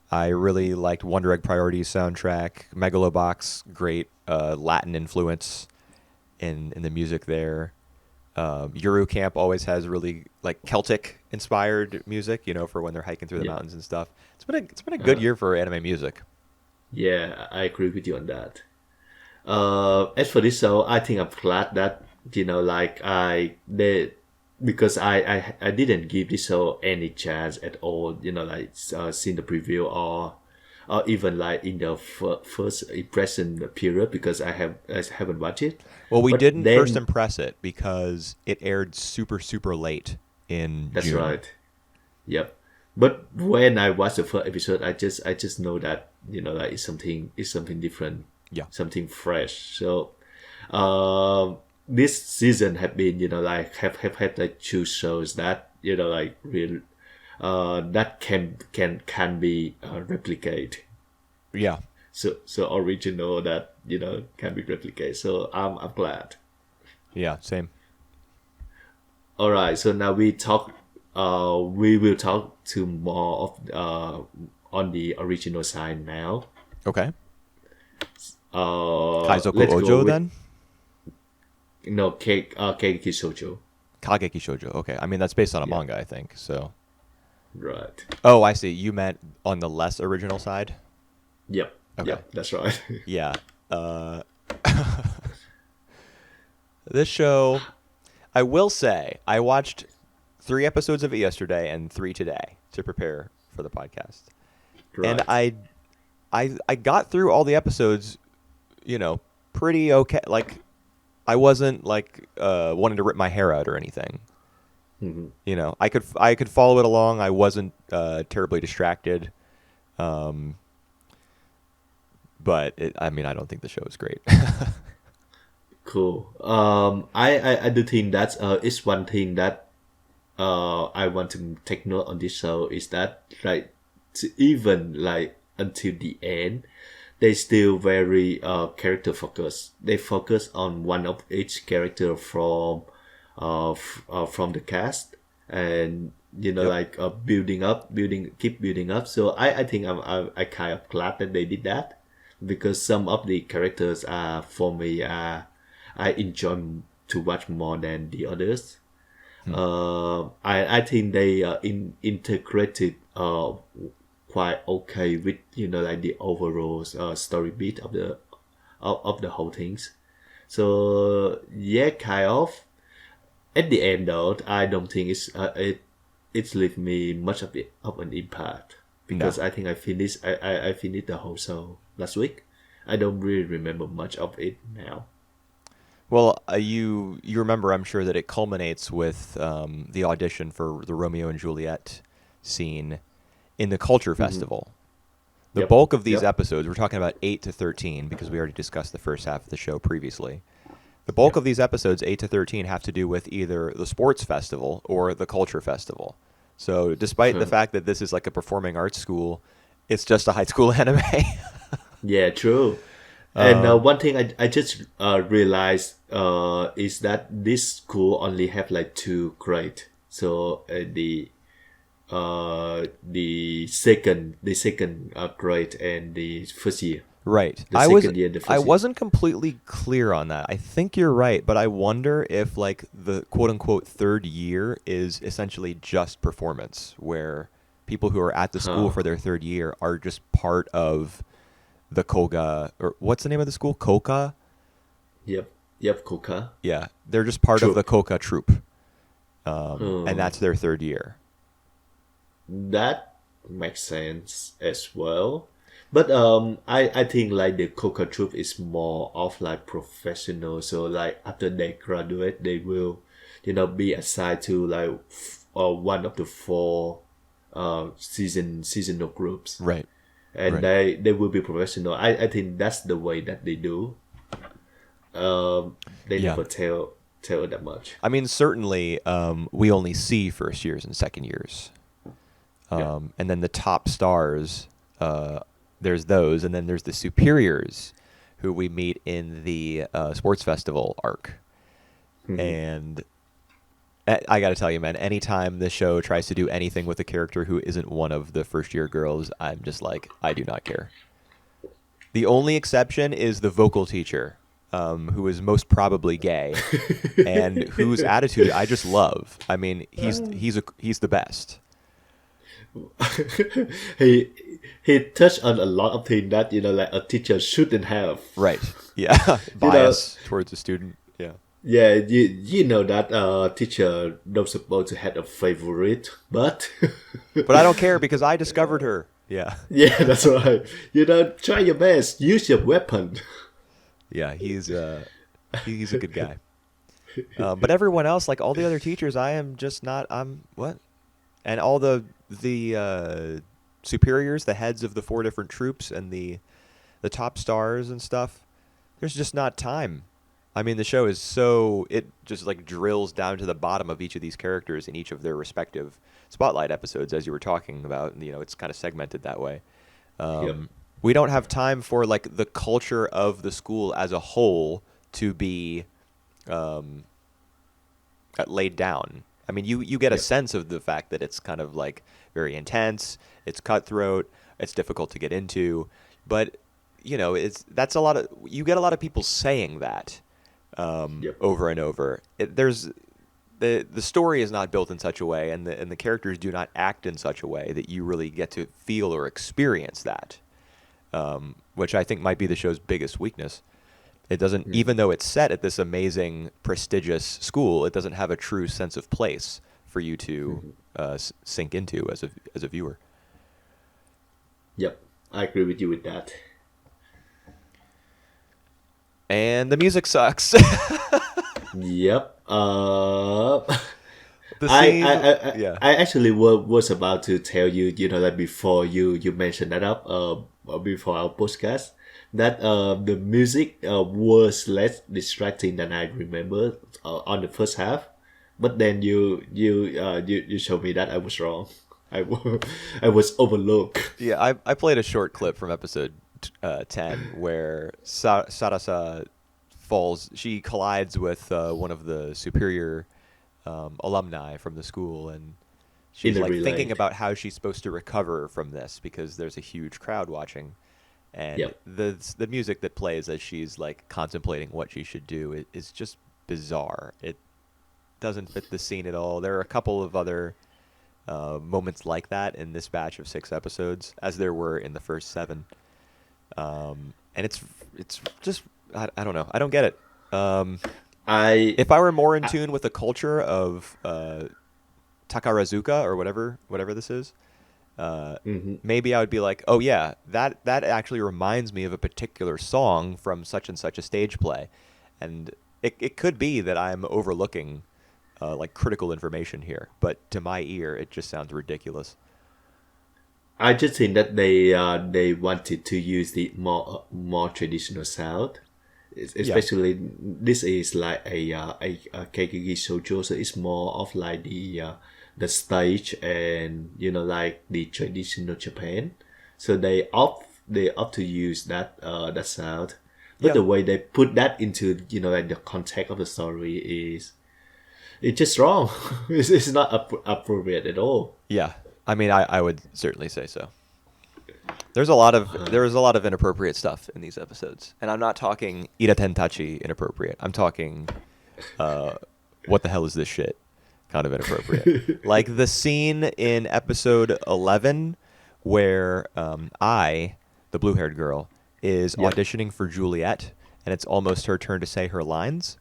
I really liked Wonder Egg Priority's soundtrack. Megalobox, great Latin influence in the music there. Yuru Camp always has really like Celtic inspired music, for when they're hiking through the Yeah. mountains and stuff. It's been a good year for anime music. Yeah, I agree with you on that. As for this show, I think I'm glad that like I did, because I didn't give this show any chance at all. Like seeing the preview, or even like in the first impression period, because I haven't watched it. Well, we But didn't then first impress it because it aired super, super late in that's June. right. Yep. But when I watched the first episode, I just know that it's something different, Yeah. something fresh. So, um, this season have been, like have had like two shows that, like real that can be replicate. Yeah. So original that, can be replicated. So I'm glad. Yeah. Same. All right, so now we will talk to more of on the original side now. Okay. Kaizoku Let's go Ojo with then? no Kageki Shoujo. Kageki Shoujo. Okay. I mean, that's based on a Yeah, manga, I think. So. right. Oh, I see. You meant on the less original side? Yep, Okay. yep, that's right. Yeah. Uh, this show, I will say, I watched 3 episodes of it yesterday and 3 today to prepare for the podcast. And Right. I got through all the episodes, pretty okay. Like, I wasn't like wanting to rip my hair out or anything. Hmm. I could follow it along. I wasn't terribly distracted. Um, but I mean, I don't think the show is great. Cool. I do think that's it's one thing that I want to take note on this show is that like even like until the end, they still very character focused. They focus on one of each character from the cast, and Yep. like keep building up. So I think I kind of glad that they did that, because some of the characters are for me I enjoy to watch more than the others. Hmm. I think they integrated quite okay with like the overall story beat of the whole things. So yeah, kind of. At the end though, I don't think it's left me much of an impact, because No. I think I finished the whole show last week. I don't really remember much of it now. Well, you remember, I'm sure, that it culminates with the audition for the Romeo and Juliet scene in the Culture Hmm. Festival. The Yep. bulk of these Yep. episodes, we're talking about 8 to 13 because we already discussed the first half of the show previously. The bulk Yep. of these episodes, 8 to 13, have to do with either the sports festival or the culture festival. So, despite the fact that this is like a performing arts school, it's just a high school anime. Yeah, true. And um, one thing I just realized is that this school only have like two grade. So the second grade and the first year, right. the second year and the I first year. wasn't completely clear on that. I think you're right, but I wonder if like the quote unquote third year is essentially just performance, where people who are at the school Huh. for their third year are just part of the Koga, or what's the name of the school? Koka? Yep. Yep. Kuka. Yeah, they're just part of the Troop. Koka troupe, and Hmm. that's their third year. That makes sense as well. But I think like the Coca Troop is more of like professional. So like after they graduate, they will, be assigned to like one of the four seasonal groups, Right, and right. they will be professional. I think that's the way that they do. They Yeah. never tell that much. I mean, certainly, we only see first years and second years. Yeah. And then the top stars, there's those, and then there's the superiors, who we meet in the sports festival arc. Mhm. And I got to tell you, man, anytime the show tries to do anything with a character who isn't one of the first year girls, I'm just like, I do not care. The only exception is the vocal teacher, who is most probably gay, and whose attitude I just love. I mean, he's the best. he he touched on a lot of things that like a teacher shouldn't have. Right. Yeah. You know, Bias towards a student. Yeah. yeah, you know that teacher not supposed to have a favorite, but But I don't care because I discovered her. Yeah. yeah, that's right. Try your best. Use your weapon. Yeah. He's a good guy. But everyone else, like all the other teachers, I am just not. I'm what? And all the superiors, the heads of the 4 different troops, and the top stars and stuff. There's just not time. I mean, the show is it just like drills down to the bottom of each of these characters in each of their respective spotlight episodes, as you were talking about. You know, it's kind of segmented that way. Yep. We don't have time for like the culture of the school as a whole to be um, laid down. I mean, you get a Yep. sense of the fact that it's kind of like very intense, it's cutthroat, it's difficult to get into, but you know, that's a lot of you get a lot of people saying that Yep. over and over. There's the story is not built in such a way, and the characters do not act in such a way that you really get to feel or experience that, which I think might be the show's biggest weakness. It doesn't, Mm. even though it's set at this amazing, prestigious school, it doesn't have a true sense of place for you to sink into as a viewer. Yep. I agree with you with that. And the music sucks. Yep. The I, scene, I, I, I yeah. I actually was about to tell you, that before you mentioned that up, before our podcast, that the music was less distracting than I remember on the first half, but then you showed me that I was wrong. I was overlooked. Yeah, I played a short clip from episode 10 where Sarasa falls. She collides with one of the superior alumni from the school, and In she's the like relay. thinking about how she's supposed to recover from this because there's a huge crowd watching. And Yep. the music that plays as she's like contemplating what she should do is just bizarre. It doesn't fit the scene at all. There are a couple of other moments like that in this batch of 6 episodes, as there were in the first 7. And it's just I don't know. I don't get it. I, If I were more in I tune with the culture of Takarazuka or whatever this is, mhm. maybe I would be like, oh yeah, that actually reminds me of a particular song from such and such a stage play, and it could be that I'm overlooking like critical information here, but to my ear, it just sounds ridiculous. I just think that they wanted to use the more traditional sound. Yeah, Especially this is like a Kageki Shoujo, so it's more of like the stage and like the traditional Japan. So they opt to use that sound, but yeah, the way they put that into like the context of the story is it's just wrong. It's not appropriate at all. yeah. I mean, I would certainly say so. There was a lot of inappropriate stuff in these episodes, and I'm not talking Idaten-tachi inappropriate. I'm talking what the hell is this shit kind of inappropriate. Like the scene in episode 11 where the blue-haired girl, is Yep. auditioning for Juliet, and it's almost her turn to say her lines,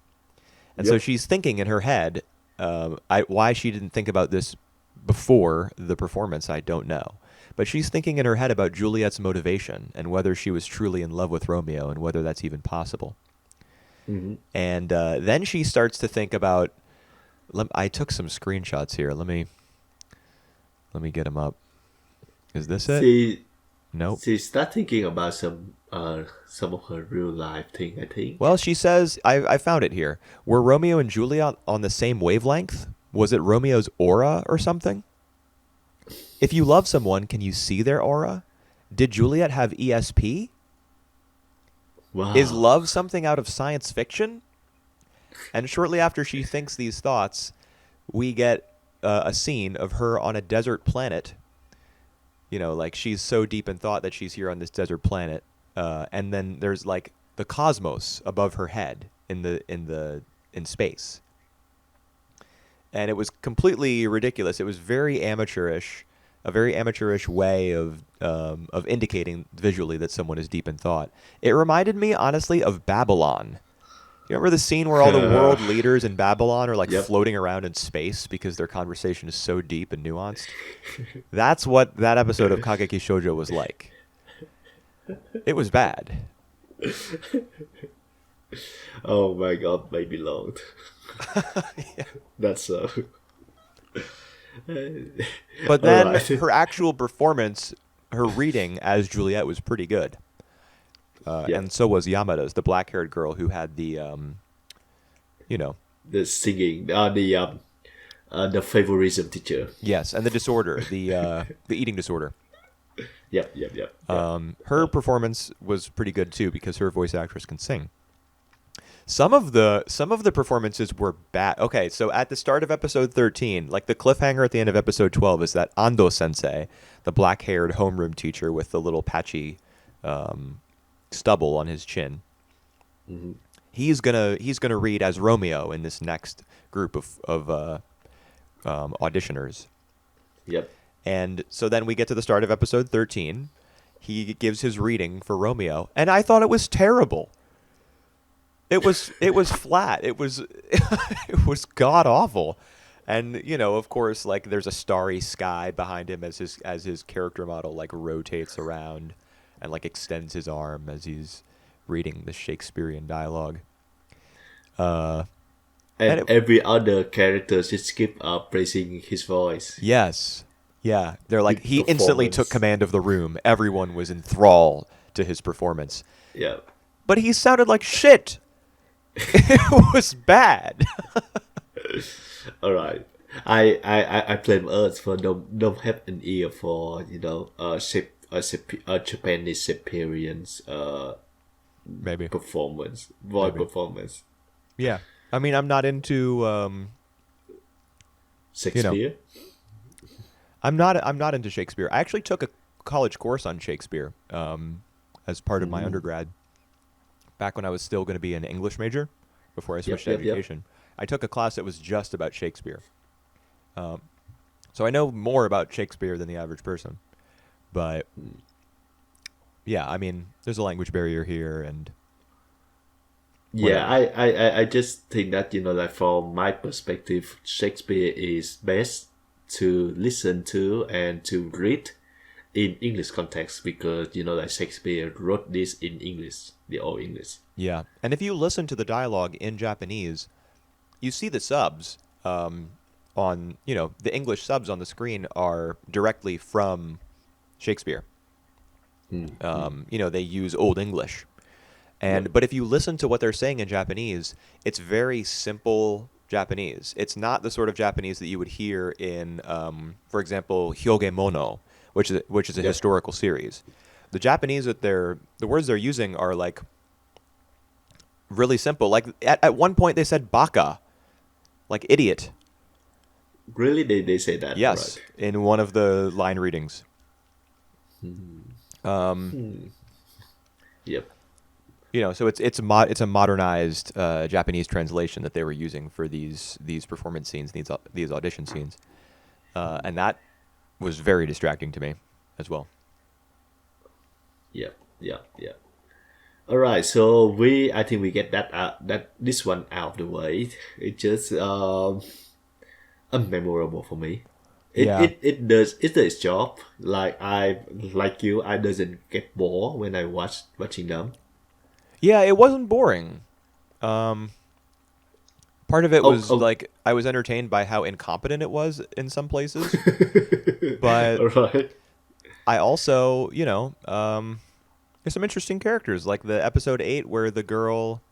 and so Yep. she's thinking in her head, why she didn't think about this before the performance, I don't know. But she's thinking in her head about Juliet's motivation and whether she was truly in love with Romeo and whether that's even possible. Hmm. And then she starts to think about. I took some screenshots here. Let me get them up. Is this it? She Nope. she start thinking about some of her real life thing, I think. Well, she says, I found it here. Were Romeo and Juliet on the same wavelength? Was it Romeo's aura or something? If you love someone, can you see their aura? Did Juliet have ESP? Is Wow. love something out of science fiction? And shortly after she thinks these thoughts, we get a scene of her on a desert planet. You know, like she's so deep in thought that she's here on this desert planet, and then there's like the cosmos above her head in space, and it was completely ridiculous. It was very amateurish, a very amateurish way of indicating visually that someone is deep in thought. It reminded me, honestly, of Babylon. You remember the scene where all the world leaders in Babylon are like Yep. floating around in space because their conversation is so deep and nuanced? That's what that episode of Kageki Shoujo was like. It was bad. Oh my god, baby Lord. That's so. But All then right. her actual performance, her reading as Juliet was pretty good. Yeah. And so was Yamada's, the black-haired girl who had the you know. The singing, the favorism teacher. Yes, and the disorder, the eating disorder. Yep. Her performance was pretty good too because her voice actress can sing. Some of the performances were bad. Okay, so at the start of episode 13, like the cliffhanger at the end of episode 12 is that Ando Sensei, the black-haired homeroom teacher with the little patchy stubble on his chin, he's gonna read as Romeo in this next group of auditioners. Yep. And so then we get to the start of episode 13. He gives his reading for Romeo, and I thought it was terrible. It was flat. It was it was god awful. And of course, like there's a starry sky behind him as his character model like rotates around and like extends his arm as he's reading the Shakespearean dialogue. And every other character just keep praising his voice. Yes. Yeah. They're like, His he instantly took performance. command of the room. Everyone was enthralled to his performance. Yeah. But he sounded like shit. It was bad. All right. I blame Earth for don't have an ear for Japanese Shakespearean's Maybe. performance, voice Maybe. performance. Yeah. I mean, I'm not into Shakespeare. I'm not into Shakespeare. I actually took a college course on Shakespeare as part of my undergrad back when I was still going to be an English major before I switched to yep. education. I took a class that was just about Shakespeare. So I know more about Shakespeare than the average person. But yeah, I mean, there's a language barrier here and Yeah, I just think that like from my perspective, Shakespeare is best to listen to and to read in English context because like Shakespeare wrote this in English, the old English. yeah. And if you listen to the dialogue in Japanese, you see the subs on, the English subs on the screen are directly from Shakespeare. They use Old English. But if you listen to what they're saying in Japanese, it's very simple Japanese. It's not the sort of Japanese that you would hear in, for example, Hyogemono, which is a historical series. The Japanese the words they're using are like really simple. Like at one point they said baka, like idiot. Really, they say that? Yes, Right. in one of the line readings. Yep. So it's a modernized Japanese translation that they were using for these performance scenes, these audition scenes, and that was very distracting to me as well. Yep. All right, so I think we get that this one out of the way. It just unmemorable for me. It does its job. Like I doesn't get bored when I watching them. Yeah, it wasn't boring. Part of it was like I was entertained by how incompetent it was in some places, but All right. I also, there's some interesting characters, like the episode 8 where the girl,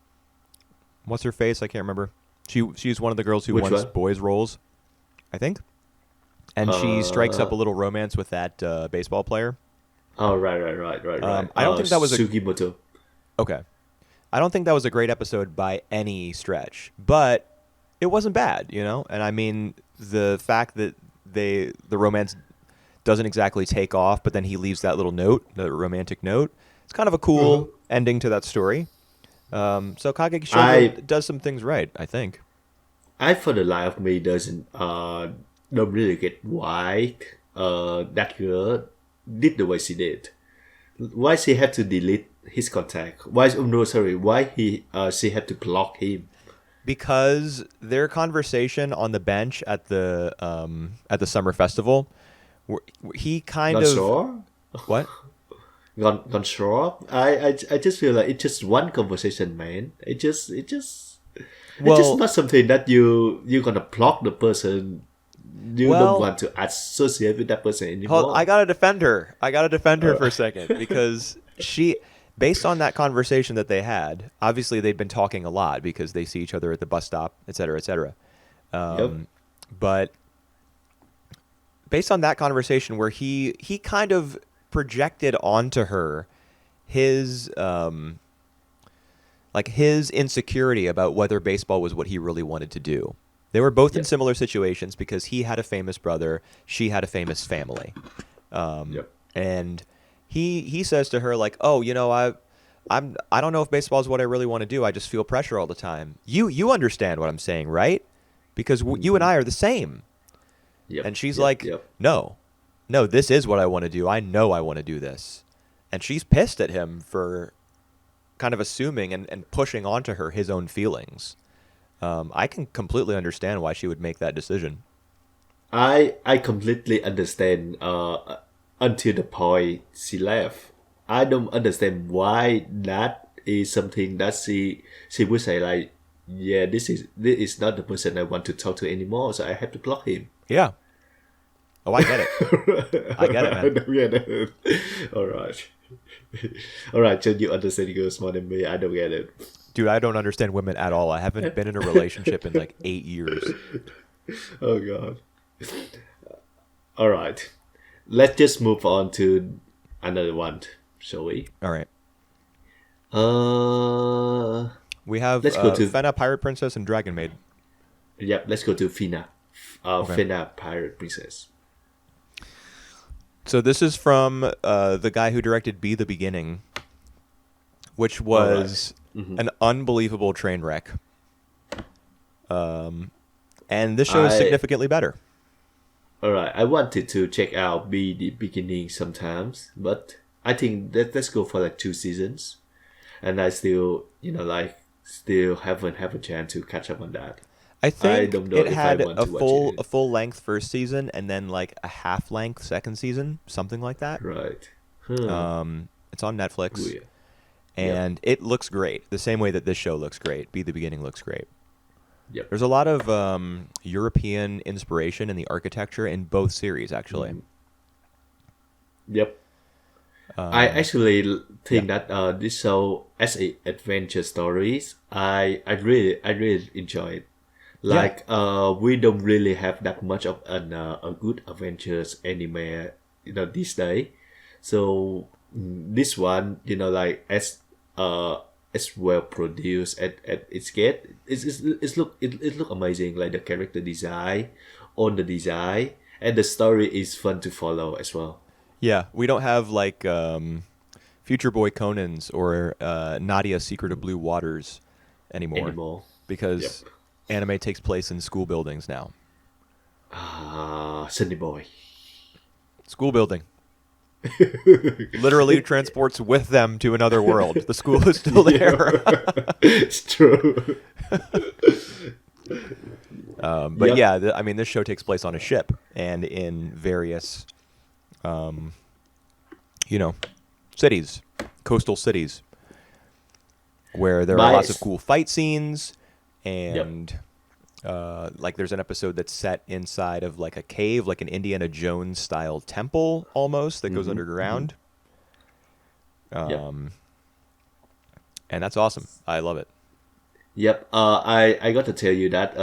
what's her face? I can't remember. She's one of the girls who Which wants one? boys' roles, I think, and she strikes up a little romance with that baseball player. Oh, right. I don't think that was Sugimoto. Okay. I don't think that was a great episode by any stretch, but it wasn't bad, And I mean, the fact that the romance doesn't exactly take off, but then he leaves that little note, the romantic note. It's kind of a cool ending to that story. So Kageki Shoujo does some things right, I think. I, for the life of me, don't really get why that girl did the way she did. Why she had to delete his contact? Why she had to block him? Because their conversation on the bench at the summer festival, he kind Not of sure. what? Gone sure. I just feel like it's just one conversation, man. It's just not something that you're gonna block the person. You don't want to associate with that person anymore. I gotta defend her. For a second because based on that conversation that they had, obviously they'd been talking a lot because they see each other at the bus stop, et cetera, et cetera. Yep. But based on that conversation where he kind of projected onto her his like his insecurity about whether baseball was what he really wanted to do. They were both in Yep. similar situations because he had a famous brother, she had a famous family. Yep. And he says to her like, "Oh, you know, I don't know if baseball is what I really want to do. I just feel pressure all the time. You understand what I'm saying, right? Because you and I are the same." Yep. And she's Yep. like, Yep. no, this is what I want to do. I know I want to do this. And she's pissed at him for kind of assuming and pushing onto her his own feelings. I can completely understand why she would make that decision. I completely understand until the point she left. I don't understand why that is something that she would say like, yeah, this is not the person I want to talk to anymore, so I have to block him. Yeah. Oh, I get it. I get it, I man. don't get it. All right. All right, so you understand girls more than me. I don't get it. Dude, I don't understand women at all. I haven't been in a relationship in like 8 years. Oh god. All right. Let's just move on to another one, shall we? All right. We have Let's go to Fena, Pirate Princess, and Dragon Maid. yep. Let's go to Fena. Okay. Fena, Pirate Princess. So this is from the guy who directed Be the Beginning, which was an unbelievable train wreck. And this show is significantly better. All right. I wanted to check out Be the Beginning sometimes, but I think let's go for like 2 seasons, and I still still haven't have a chance to catch up on that. I think don't know it if I had want a to watch it. full length first season and then like a half length second season, something like that. Right. It's on Netflix, Weird. and it looks great. The same way that this show looks great. Be the Beginning looks great. Yep. There's a lot of European inspiration in the architecture in both series, actually. Yep. I actually think that this show as a adventure stories, I really enjoy it. Like we don't really have that much of a good adventures anime, these days. So this one, like as well produced at its get, it look amazing. Like the character design, on the design, and the story is fun to follow as well. Yeah, we don't have like Future Boy Conan's or Nadia Secret of Blue Waters anymore. Because anime takes place in school buildings now. Sonny Boy. School building. Literally transports with them to another world. The school is still there. It's true. But yeah, I mean, this show takes place on a ship and in various, cities, coastal cities, where there are lots of cool fight scenes, and like there's an episode that's set inside of like a cave, like an Indiana Jones style temple almost that goes underground. And that's awesome. I love it. Yep. I got to tell you that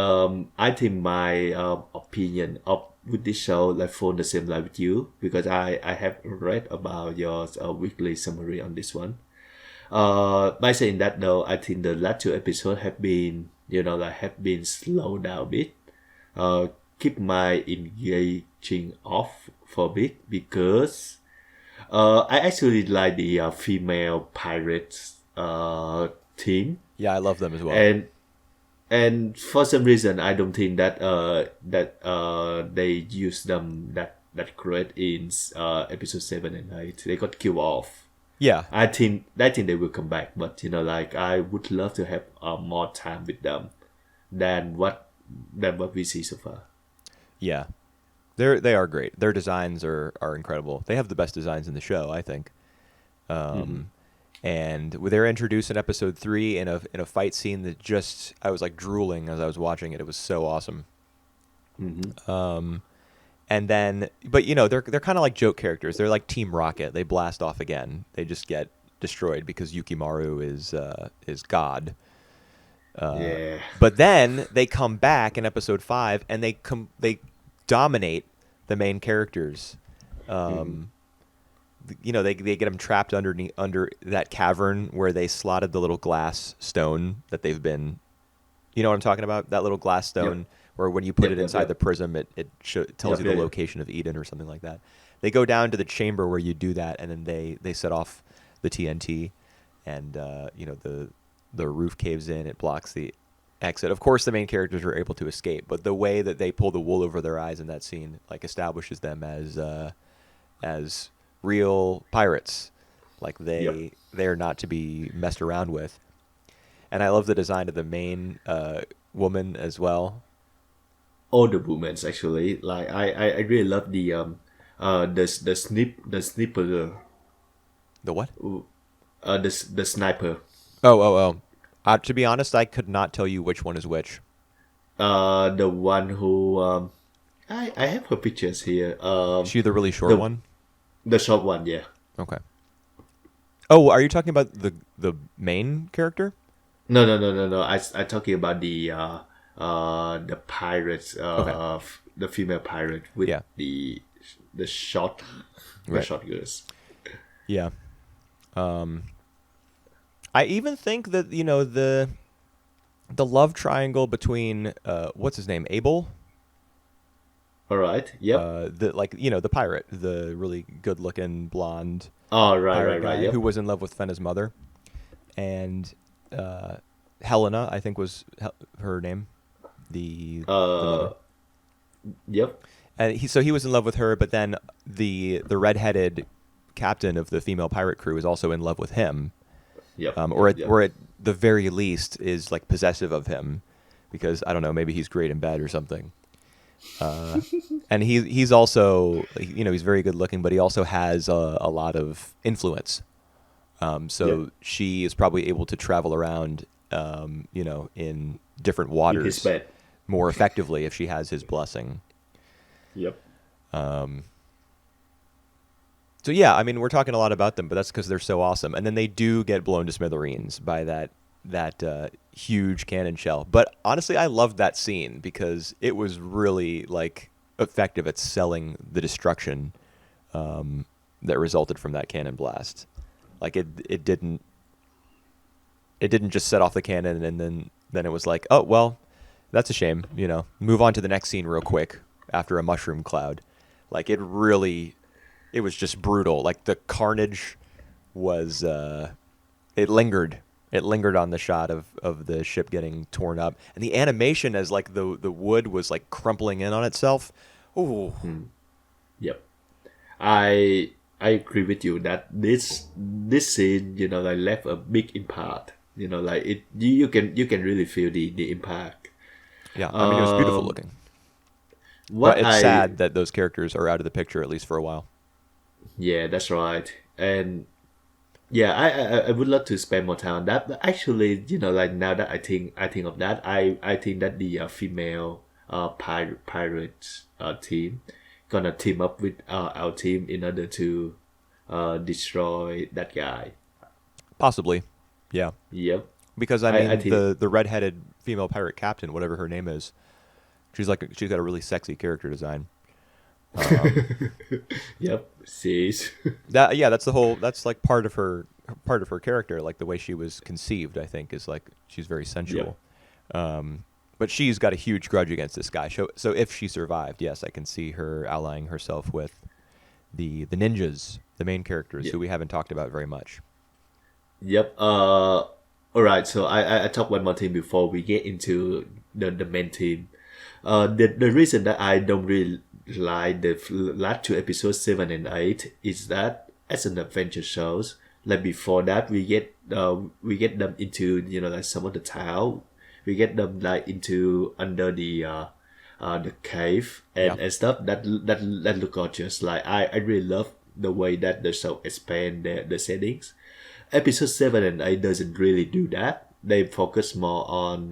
I think my opinion of with this show like fall the same line with you, because I have read about your weekly summary on this one. By saying that though, I think the last 2 episodes have been have been slowed down a bit. Keep my engaging off for a bit, because I actually like the female pirates team. Yeah, I love them as well. And for some reason, I don't think that they use them that great in episode 7 and 8. They got killed off. Yeah, I think they will come back, but I would love to have more time with them than what we see so far. yeah, they are great. Their designs are incredible. They have the best designs in the show, I think. And they're introduced in episode 3 in a fight scene that just I was like drooling as I was watching it. It was so awesome. And then, but they're kind of like joke characters. They're like Team Rocket. They blast off again. They just get destroyed because Yukimaru is God. Yeah. But then they come back in episode 5 and they dominate the main characters. They get them trapped under that cavern where they slotted the little glass stone that they've been. You know what I'm talking about? That little glass Yep. stone where when you put Yep. it Yep. inside the Yep. prism, it tells you Yep. the Yeah. location of Eden or something like that. They go down to the chamber where you do that, and then they set off the TNT, and the roof caves in. It blocks the exit. Of course, the main characters are able to escape, but the way that they pull the wool over their eyes in that scene like establishes them as real pirates. Like Yep. they're not to be messed around with. And I love the design of the main woman as well. All the movements actually. Like I really love the sniper girl. The what? The sniper. Oh. To be honest, I could not tell you which one is which. The one who I have her pictures here. Is she the really short the one? the short one, yeah. Okay. Oh, are you talking about the main character? No. I talking about the pirates Okay. the female pirate with Yeah. the short Right. short girls. Yeah. I even think that the love triangle between what's his name, Abel, All right. Yep. the pirate, the really good-looking blonde Oh, right, pirate guy Yep. who was in love with Fena's mother, and Helena, I think was her name, the mother. Yep. And he was in love with her, but then the redheaded captain of the female pirate crew is also in love with him. Yep. Or at the very least is like possessive of him, because I don't know, maybe he's great in bed or something. And he's also he's very good looking, but he also has a lot of influence. So she is probably able to travel around, in different In his waters bed. more effectively if she has his blessing. Yep. So yeah, I mean, we're talking a lot about them, but that's because they're so awesome. And then they do get blown to smithereens by that huge cannon shell. But honestly, I loved that scene because it was really like effective at selling the destruction that resulted from that cannon blast. Like it didn't just set off the cannon and then it was like, oh well, that's a shame. Move on to the next scene real quick after a mushroom cloud. Like it was just brutal. Like the carnage was, it lingered. It lingered on the shot of the ship getting torn up, and the animation as like the wood was like crumpling in on itself. Ooh, Yep. I agree with you that this scene, like left a big impact. Like it you can really feel the impact. yeah. I mean, it was beautiful looking, What but it's I sad that those characters are out of the picture at least for a while. Yeah, that's right. And yeah, I would love to spend more time on that. But actually, like now that I think of that, I think that the female pirates team gonna team up with our team in order to destroy that guy. Possibly, yeah. Yep. Because I I mean, think. the redheaded female pirate captain, whatever her name is, she's got a really sexy character design. Yep. Sees. That's like part of her character, like the way she was conceived, I think, is like she's very sensual. But she's got a huge grudge against this guy. So if she survived, yes, I can see her allying herself with the ninjas, the main characters who we haven't talked about very much. Yep. All right. So I talk one more thing before we get into the main team. The reason that I don't really like the last two episodes 7 and 8 is that as an adventure shows, like before that we get them into like some of the town, we get them like into under the cave and stuff that look gorgeous. Like I really love the way that the show expand the settings. Episode 7 and 8 doesn't really do that. They focus more on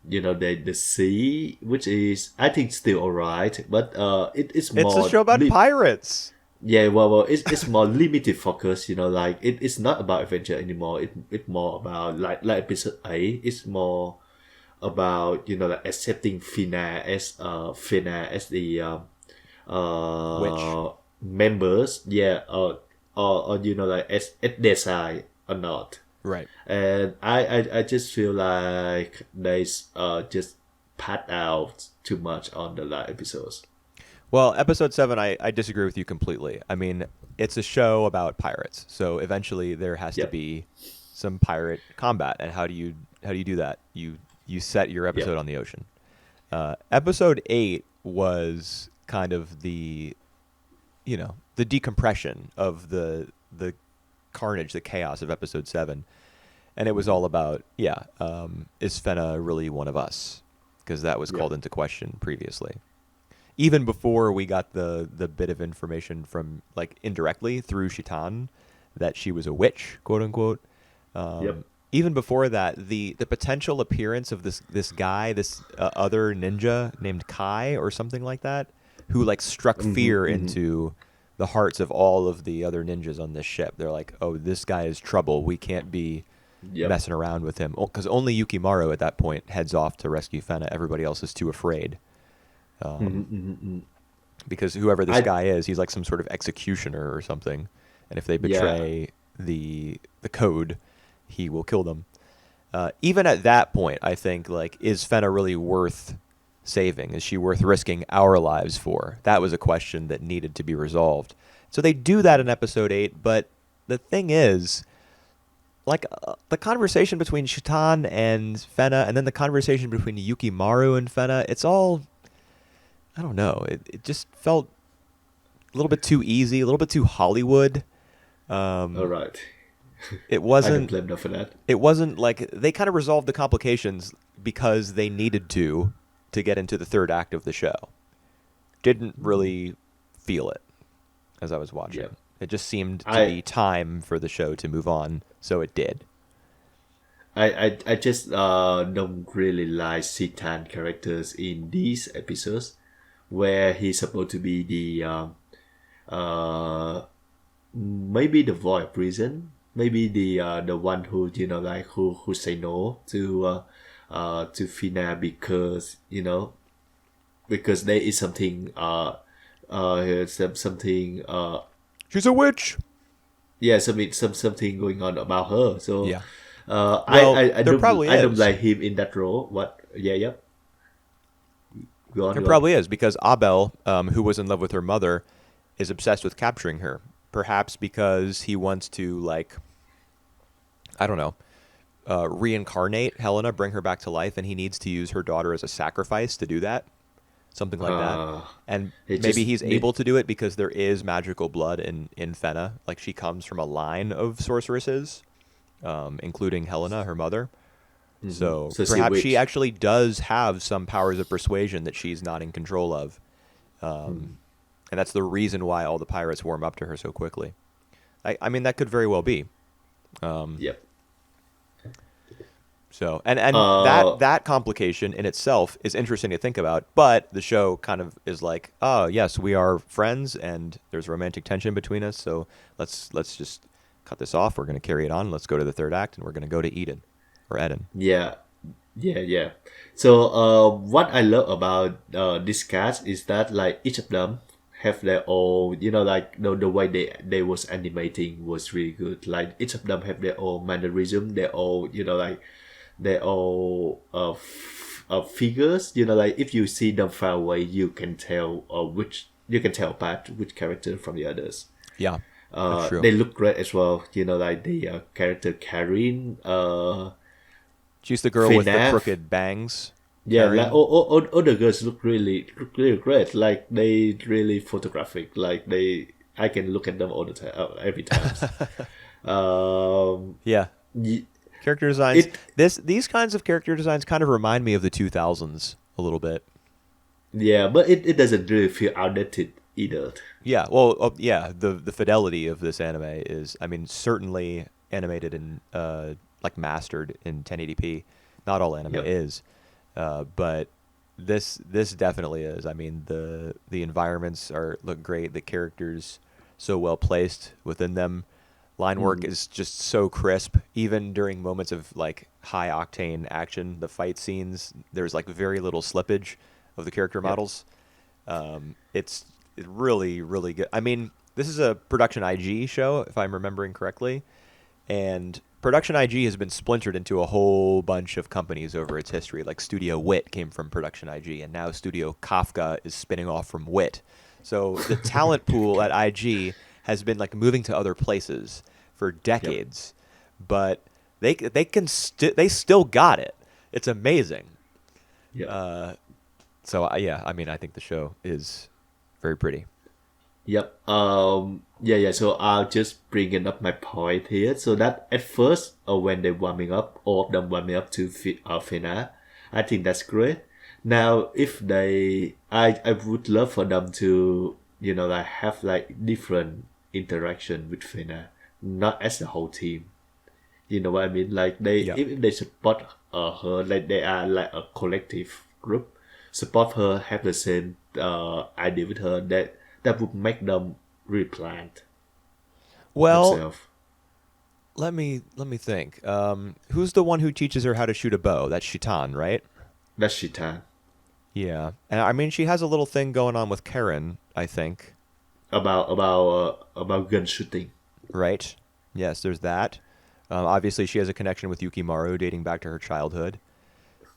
the sea, which is I think still alright, but it's It's more a show about pirates. Yeah, well, it's more limited focus. Like it's not about adventure anymore. It's more about like episode 8. It's more about like accepting Fena as the Which, members. Yeah, or like as their side or not. right. And I just feel like they just pat out too much on the last episodes. Well, episode 7, I disagree with you completely. I mean, it's a show about pirates, so eventually there has to Yep. be some pirate combat. And how do you do that? You set your episode Yep. on the ocean. Episode 8 was kind of the decompression of the carnage, the chaos of episode 7, and it was all about is Fena really one of us? Because that was Yep. called into question previously. Even before we got the bit of information from, like, indirectly through Shitan that she was a witch, quote unquote. Yep. Even before that, the potential appearance of this guy, this other ninja named Kai or something like that, who like struck Mm-hmm, fear mm-hmm. into the hearts of all of the other ninjas on this ship. They're like, oh, this guy is trouble. We can't be Yep. messing around with him, because only Yukimaru at that point heads off to rescue Fena. Everybody else is too afraid. Mm-hmm, mm-hmm, mm-hmm. Because whoever this I guy is, he's like some sort of executioner or something, and if they Yeah. betray the code, he will kill them. Even at that point, I think, like, is Fena really worth saving? Is she worth risking our lives for? That was a question that needed to be resolved. So they do that in episode 8, but the thing is, like, the conversation between Shitan and Fena, and then the conversation between Yukimaru and Fena, it's all, I don't know. It just felt a little bit too easy, a little bit too Hollywood. All Um, right. it I don't wasn't. blame them for that. It wasn't like they kind of resolved the complications because they needed to get into the third act of the show. Didn't really feel it as I was watching. Yep. It just seemed to I be time for the show to move on, so it did. I just don't really like Sitan characters in these episodes where he's supposed to be the uh maybe the void of reason, maybe the one who like who say no to Fina because because there is something something She's a witch. yeah, something going on about her. So Yeah. Well, I there don't probably I don't is. like him in that role. What? Yeah, yeah. Go on, There go on. probably is, because Abel, who was in love with her mother, is obsessed with capturing her. Perhaps because he wants to, like, I don't know, reincarnate Helena, bring her back to life, and he needs to use her daughter as a sacrifice to do that. Something like that. Uh, And it maybe just he's need. able to do it because there is magical blood in Fena. Like, she comes from a line of sorceresses, including Helena, her mother. So So she perhaps she witch. actually does have some powers of persuasion that she's not in control of. And that's the reason why all the pirates warm up to her so quickly. I mean, that could very well be. Yep. So, and Uh, that complication in itself is interesting to think about, but the show kind of is like, oh yes, we are friends, and there's romantic tension between us. So let's just cut this off. We're going to carry it on. Let's go to the third act, and we're going to go to Eden or Eden. yeah. Yeah, yeah. So, what I love about this cast is that like each of them have their own, like the way they was animating was really good. Like each of them have their own mannerism, their own, like their own figures. Like if you see them far away, you can tell you can tell apart which character from the others. Yeah, that's true. They look great as well. Like the character Karin, She's the girl with the Fena. crooked bangs. Yeah, like Karen. all the girls look really great. Like they really photographic. Like I can look at them all the time, every time. Um, Yeah, y- character designs. it These kinds of character designs kind of remind me of the 2000s a little bit. yeah, but it doesn't really feel outdated either. Yeah, well, yeah, the fidelity of this anime is, I mean, certainly animated in like mastered in 1080p. Not all anime Yep. is, but this definitely is. I mean, the environments look great. The characters so well placed within them. Line work is just so crisp, even during moments of like high octane action. The fight scenes, there's like very little slippage of the character Yep. models. It's really, really good. I mean, this is a production IG show, if I'm remembering correctly, and production IG has been splintered into a whole bunch of companies over its history. Like Studio Wit came from production IG, and now Studio Kafka is spinning off from Wit. So the talent pool at IG has been like moving to other places for Yep. decades, but they still got it. It's amazing. Yep. So yeah, I mean, I think the show is very pretty. Yep. Yeah, yeah. So I'll just bringing up my point here. So that at first, when they warming up, all of them warming up to Fena, I think that's great. Now, if I would love for them to, like have like different interaction with Fena, not as a whole team. You know what I mean? Like Yeah. if they support her, like they are like a collective group, support her, have the same idea with her. That would make them replant Well, themselves. let me think. Who's the one who teaches her how to shoot a bow? That's Shitan, right? That's Shitan. Yeah, and I mean, she has a little thing going on with Karen, I think. About gun shooting. Right? Yes, there's that. Obviously, she has a connection with Yukimaru dating back to her childhood.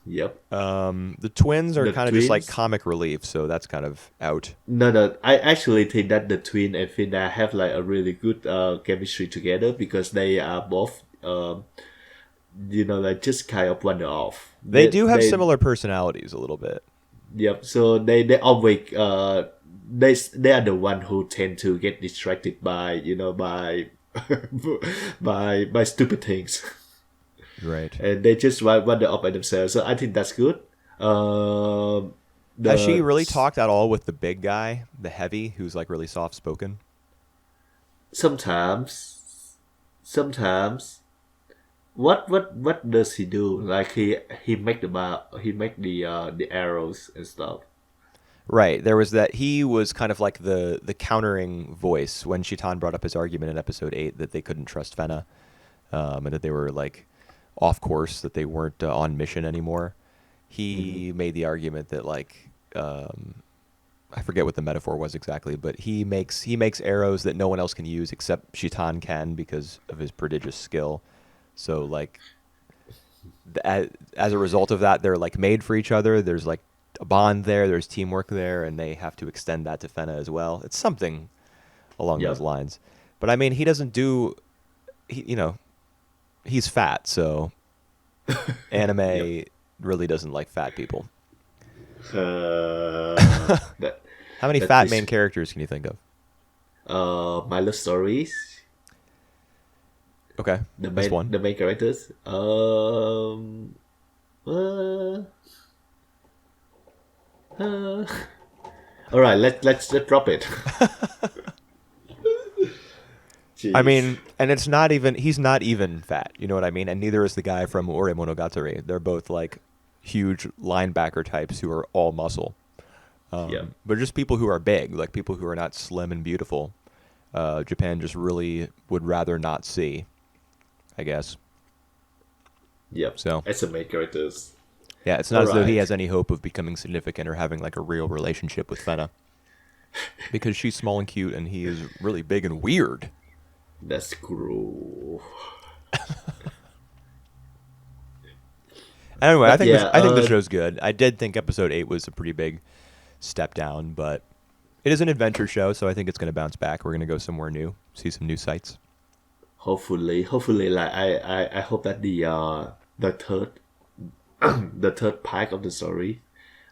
Yep. The twins are The kind of just like twins. comic relief, so that's kind of out. No, no. I actually think that the twin and Fina have like a really good chemistry together because they are both like just kind of wander off. They do have similar personalities a little bit. Yep. So they always they are the one who tend to get distracted by by stupid things, Right. and they just wander off by themselves. So I think that's good. Um, Has she the really talked at all with the big guy, the heavy, who's like really soft spoken? sometimes what does he do? Like he make the arrows and stuff. Right. There was that he was kind of like the countering voice when Shitan brought up his argument in episode 8 that they couldn't trust Fena, and that they were like off course, that they weren't on mission anymore. He made the argument that like I forget what the metaphor was exactly, but he makes arrows that no one else can use except Shitan can because of his prodigious skill. So like as a result of that, they're like made for each other. There's like a bond there. There's teamwork there, and they have to extend that to Fena as well. It's something along those Yep. lines. But I mean, he doesn't do. He's fat, so Yep. anime really doesn't like fat people. That How many that fat is main characters can you think of? my love stories. Okay, The that's main one. the main characters. Uh, uh, all right. Let's drop it. I Jeez. mean, and it's not even he's not even fat. You know what I mean? And neither is the guy from Ore Monogatari. They're both like huge linebacker types who are all muscle. Yep. But just people who are big, like people who are not slim and beautiful. Japan just really would rather not see, I guess. Yep. So As the main characters. yeah, it's not All as though he right. has any hope of becoming significant or having like a real relationship with Fena, because she's small and cute, and he is really big and weird. That's cool. Anyway, I But think yeah. I think the show's good. I did think episode 8 was a pretty big step down, but it is an adventure show, so I think it's going to bounce back. We're going to go somewhere new, see some new sights. Hopefully, like I hope that the third the third part of the story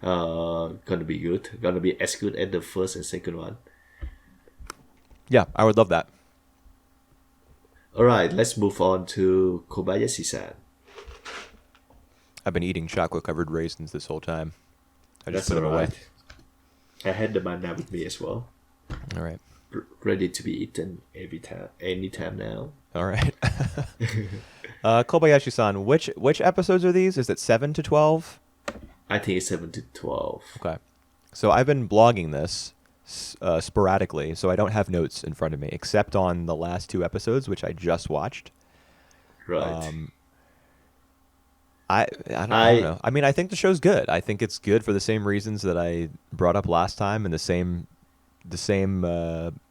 gonna be good, gonna be as good as the first and second one. Yeah, I would love that. All right, let's move on to Kobayashi-san. I've been eating chocolate-covered raisins this whole time. I just That's put all them away. right. I had the banana with me as well, All right. ready to be eaten anytime now. All right. Kobayashi-san, which episodes are these? Is it 7 to 12? I think it's 7 to 12. Okay. So I've been blogging this sporadically, so I don't have notes in front of me, except on the last two episodes, which I just watched. Right. Um, I don't I know. I mean, I think the show's good. I think it's good for the same reasons that I brought up last time, and the same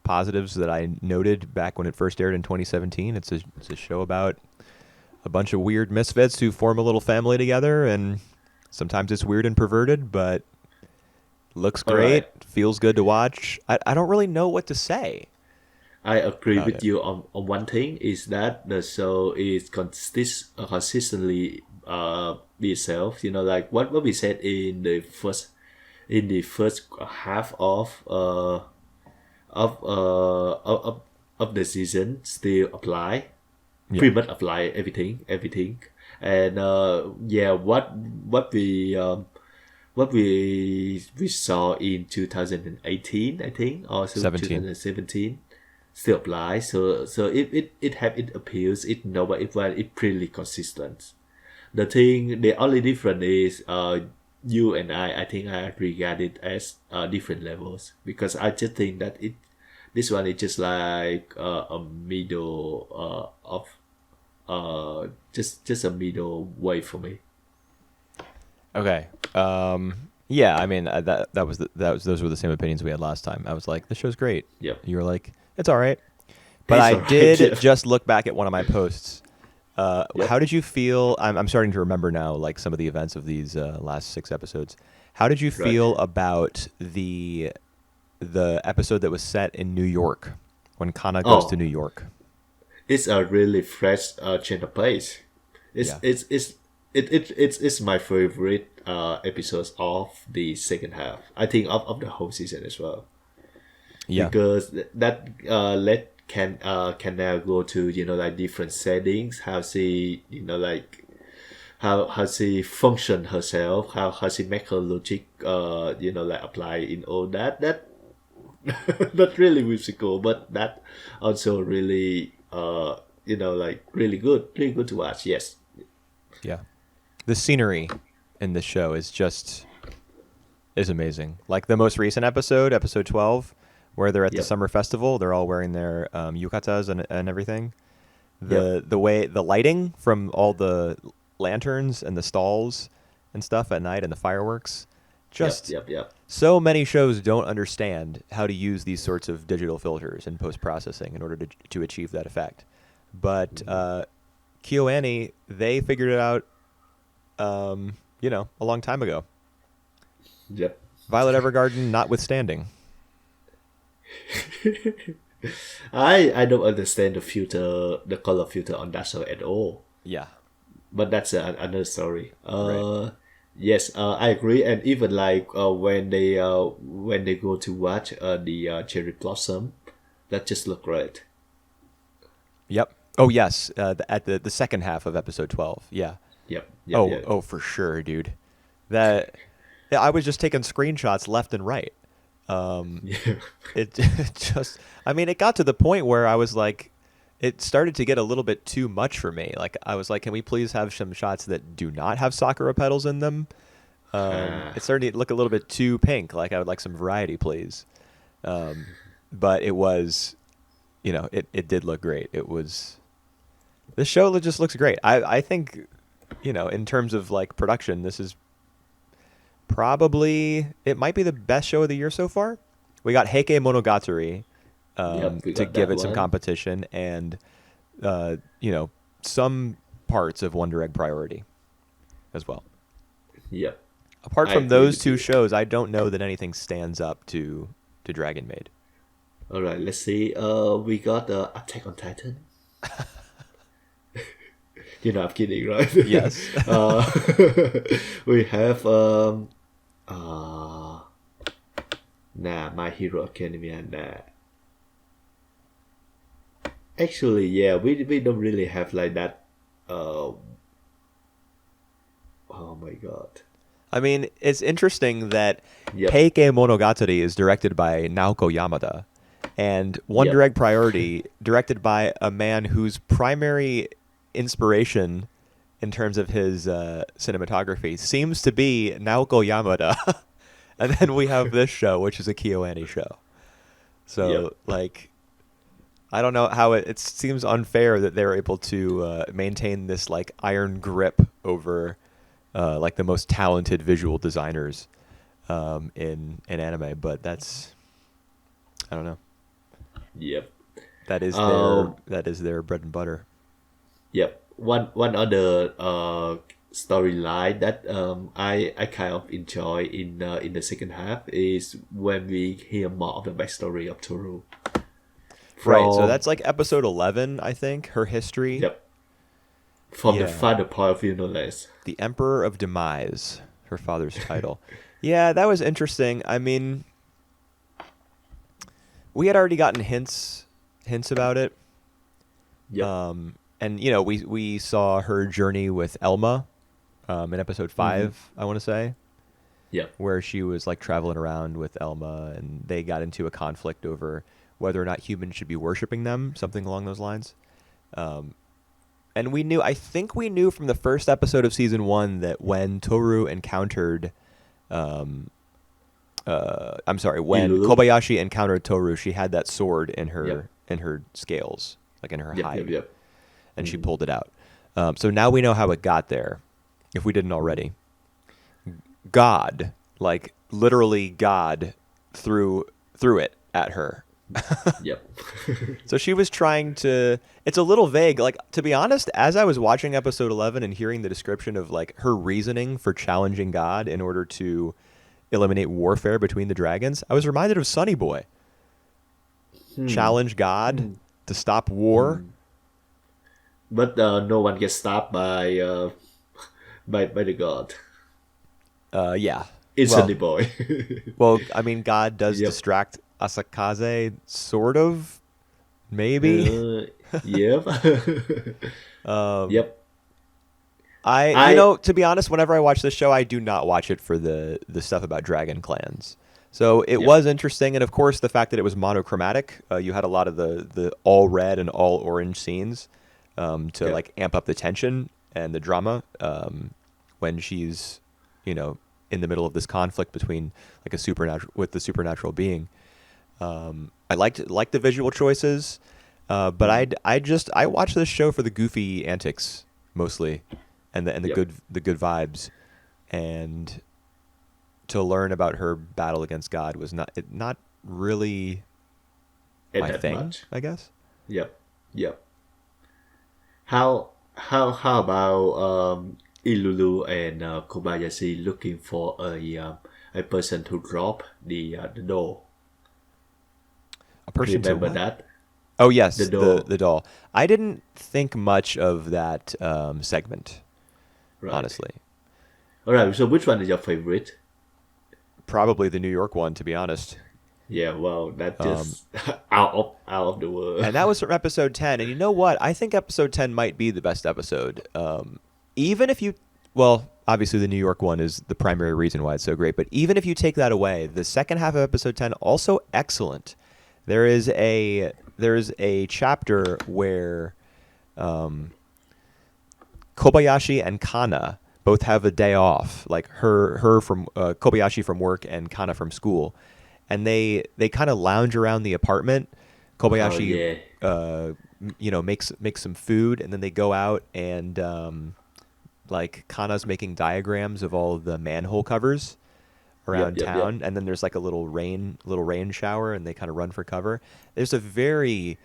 positives that I noted back when it first aired in 2017. It's a show about a bunch of weird misfits who form a little family together, and sometimes it's weird and perverted, but looks All great, right. feels good to watch. I don't really know what to say I agree about with it. you on one thing is that the show is consistently be itself. Like what we said in the first half of the season still apply, Yeah. pretty much apply everything. And yeah, what we saw in 2018, I think, or 17. 2017 still applies. So it have it appeals, it know what it was, it pretty consistent. The only difference is you and I think I regard it as different levels, because I just think that this one is just like a middle of just a middle way for me. Okay. Yeah, I mean those were the same opinions we had last time. I was like, the show's great. Yep. You were like, it's all right. But It's I alright. did Yeah. just look back at one of my posts. How Yep. did you feel? I'm starting to remember now, like some of the events of these last six episodes. How did you Right. feel about the episode that was set in New York when Kana goes to Oh, New York? it's a really fresh change of pace. It's Yeah. it's it's it's my favorite episodes of the second half. I think of the whole season as well, Yeah. because that let can now go to like different settings, how she like how she function herself, how she make her logic like apply in all that not really musical, but that also really like really good to watch. Yes. Yeah. The scenery in this show is amazing. Like the most recent episode, episode 12, where they're at the Yep. summer festival, they're all wearing their yukatas and everything. Yep. The way the lighting from all the lanterns and the stalls and stuff at night and the fireworks, Yep. just Yep. Yep. so many shows don't understand how to use these sorts of digital filters in post processing in order to achieve that effect. But KyoAni, they figured it out, a long time ago. Yep. Violet Evergarden notwithstanding. I don't understand the color filter on that show at all. Yeah. But that's another story. Right. Yes, I agree. And even like when they go to watch the cherry blossom, that just look great. Yep. Oh yes, at the second half of episode 12. Yeah. Yep. Yep. Oh, Yep. oh, for sure, dude. That yeah, I was just taking screenshots left and right. Yeah. It just, I mean, it got to the point where I was like, it started to get a little bit too much for me. Like, I was like, can we please have some shots that do not have Sakura petals in them? It started to look a little bit too pink. Like, I would like some variety, please. Um, but it was, it did look great. It was, this show just looks great. I think, in terms of like production, this is probably, it might be the best show of the year so far. We got Heike Monogatari Yep. We to got give that it some one. competition, and uh, some parts of Wonder Egg Priority as well. Yep. Apart I from agree those with two you. shows, I don't know that anything stands up to Dragon Maid. All right. Let's see. We got Attack on Titan. I'm kidding, right? Yes. uh, we have uh, nah, My Hero Academia. Nah. Actually, yeah, we don't really have like that. Uh, oh my god. I mean, it's interesting that Yep. Heike Monogatari is directed by Naoko Yamada, and Wonder Yep. Egg Priority directed by a man whose primary inspiration in terms of his cinematography seems to be Naoko Yamada. And then we have this show, which is a KyoAni show. So like, I don't know how it seems unfair that they're able to maintain this like iron grip over like the most talented visual designers in anime, but that's, I don't know. Yep. That is their bread and butter. Yep. One other storyline that I kind of enjoy in the second half is when we hear more of the backstory of Toru. Right. So From that's like episode 11, I think. Her history. Yep. From the Yeah. father point of view, no less. The Emperor of Demise, her father's title. Yeah, that was interesting. I mean, we had already gotten hints about it. Yep. And you know, we saw her journey with Elma in episode 5, I want to say, Yep. where she was like traveling around with Elma, and they got into a conflict over whether or not humans should be worshiping them, something along those lines. And I think we knew from the first episode of season 1 that when Toru encountered, when Ilulu. Kobayashi encountered Toru, she had that sword in her Yep. scales, like in her Yep. hide, Yep. Yep. and she pulled it out. So now we know how it got there, if we didn't already. God, like literally God, threw it at her. Yep. So she was trying to. It's a little vague. Like, to be honest, as I was watching episode 11 and hearing the description of like her reasoning for challenging God in order to eliminate warfare between the dragons, I was reminded of Sonny Boy. Challenge God to stop war. But no one gets stopped by by the god. Yeah. It's well, Sonny Boy. well, I mean, God does Yep. distract Asakaze, sort of, maybe. Yep. Yep. You know, to be honest, whenever I watch this show, I do not watch it for the stuff about dragon clans. So it was interesting, and of course, the fact that it was monochromatic. You had a lot of the all red and all orange scenes to like amp up the tension and the drama when she's, you know, in the middle of this conflict between like the supernatural being. I liked the visual choices, but I watch this show for the goofy antics mostly, and the good vibes, and to learn about her battle against God was not really my that thing, much. I guess. Yep. Yep. How about Ilulu and Kobayashi looking for a person to drop the door? A person to Remember what? that? Oh yes, The doll. the doll. I didn't think much of that segment, Right. honestly. All right. So which one is your favorite? Probably the New York one, to be honest. Yeah. Well, that just out of the world. And that was from episode 10. And you know what? I think episode 10 might be the best episode. Even if you, well, obviously the New York one is the primary reason why it's so great. But even if you take that away, the second half of episode 10 also excellent. There is a chapter where Kobayashi and Kana both have a day off, like her from Kobayashi from work and Kana from school, and they kind of lounge around the apartment. Kobayashi, you know, makes some food, and then they go out and like Kana's making diagrams of all the manhole covers around town, and then there's like a little rain shower, and they kind of run for cover. There's a very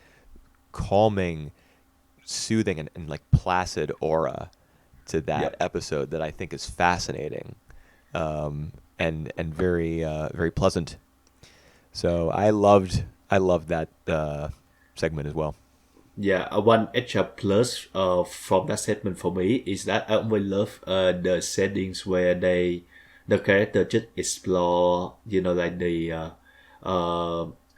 calming, soothing, and like placid aura to that episode that I think is fascinating, and very very pleasant. So I loved that segment as well. Yeah, one extra plus from that segment for me is that I always love the settings where the character just explore, you know, like the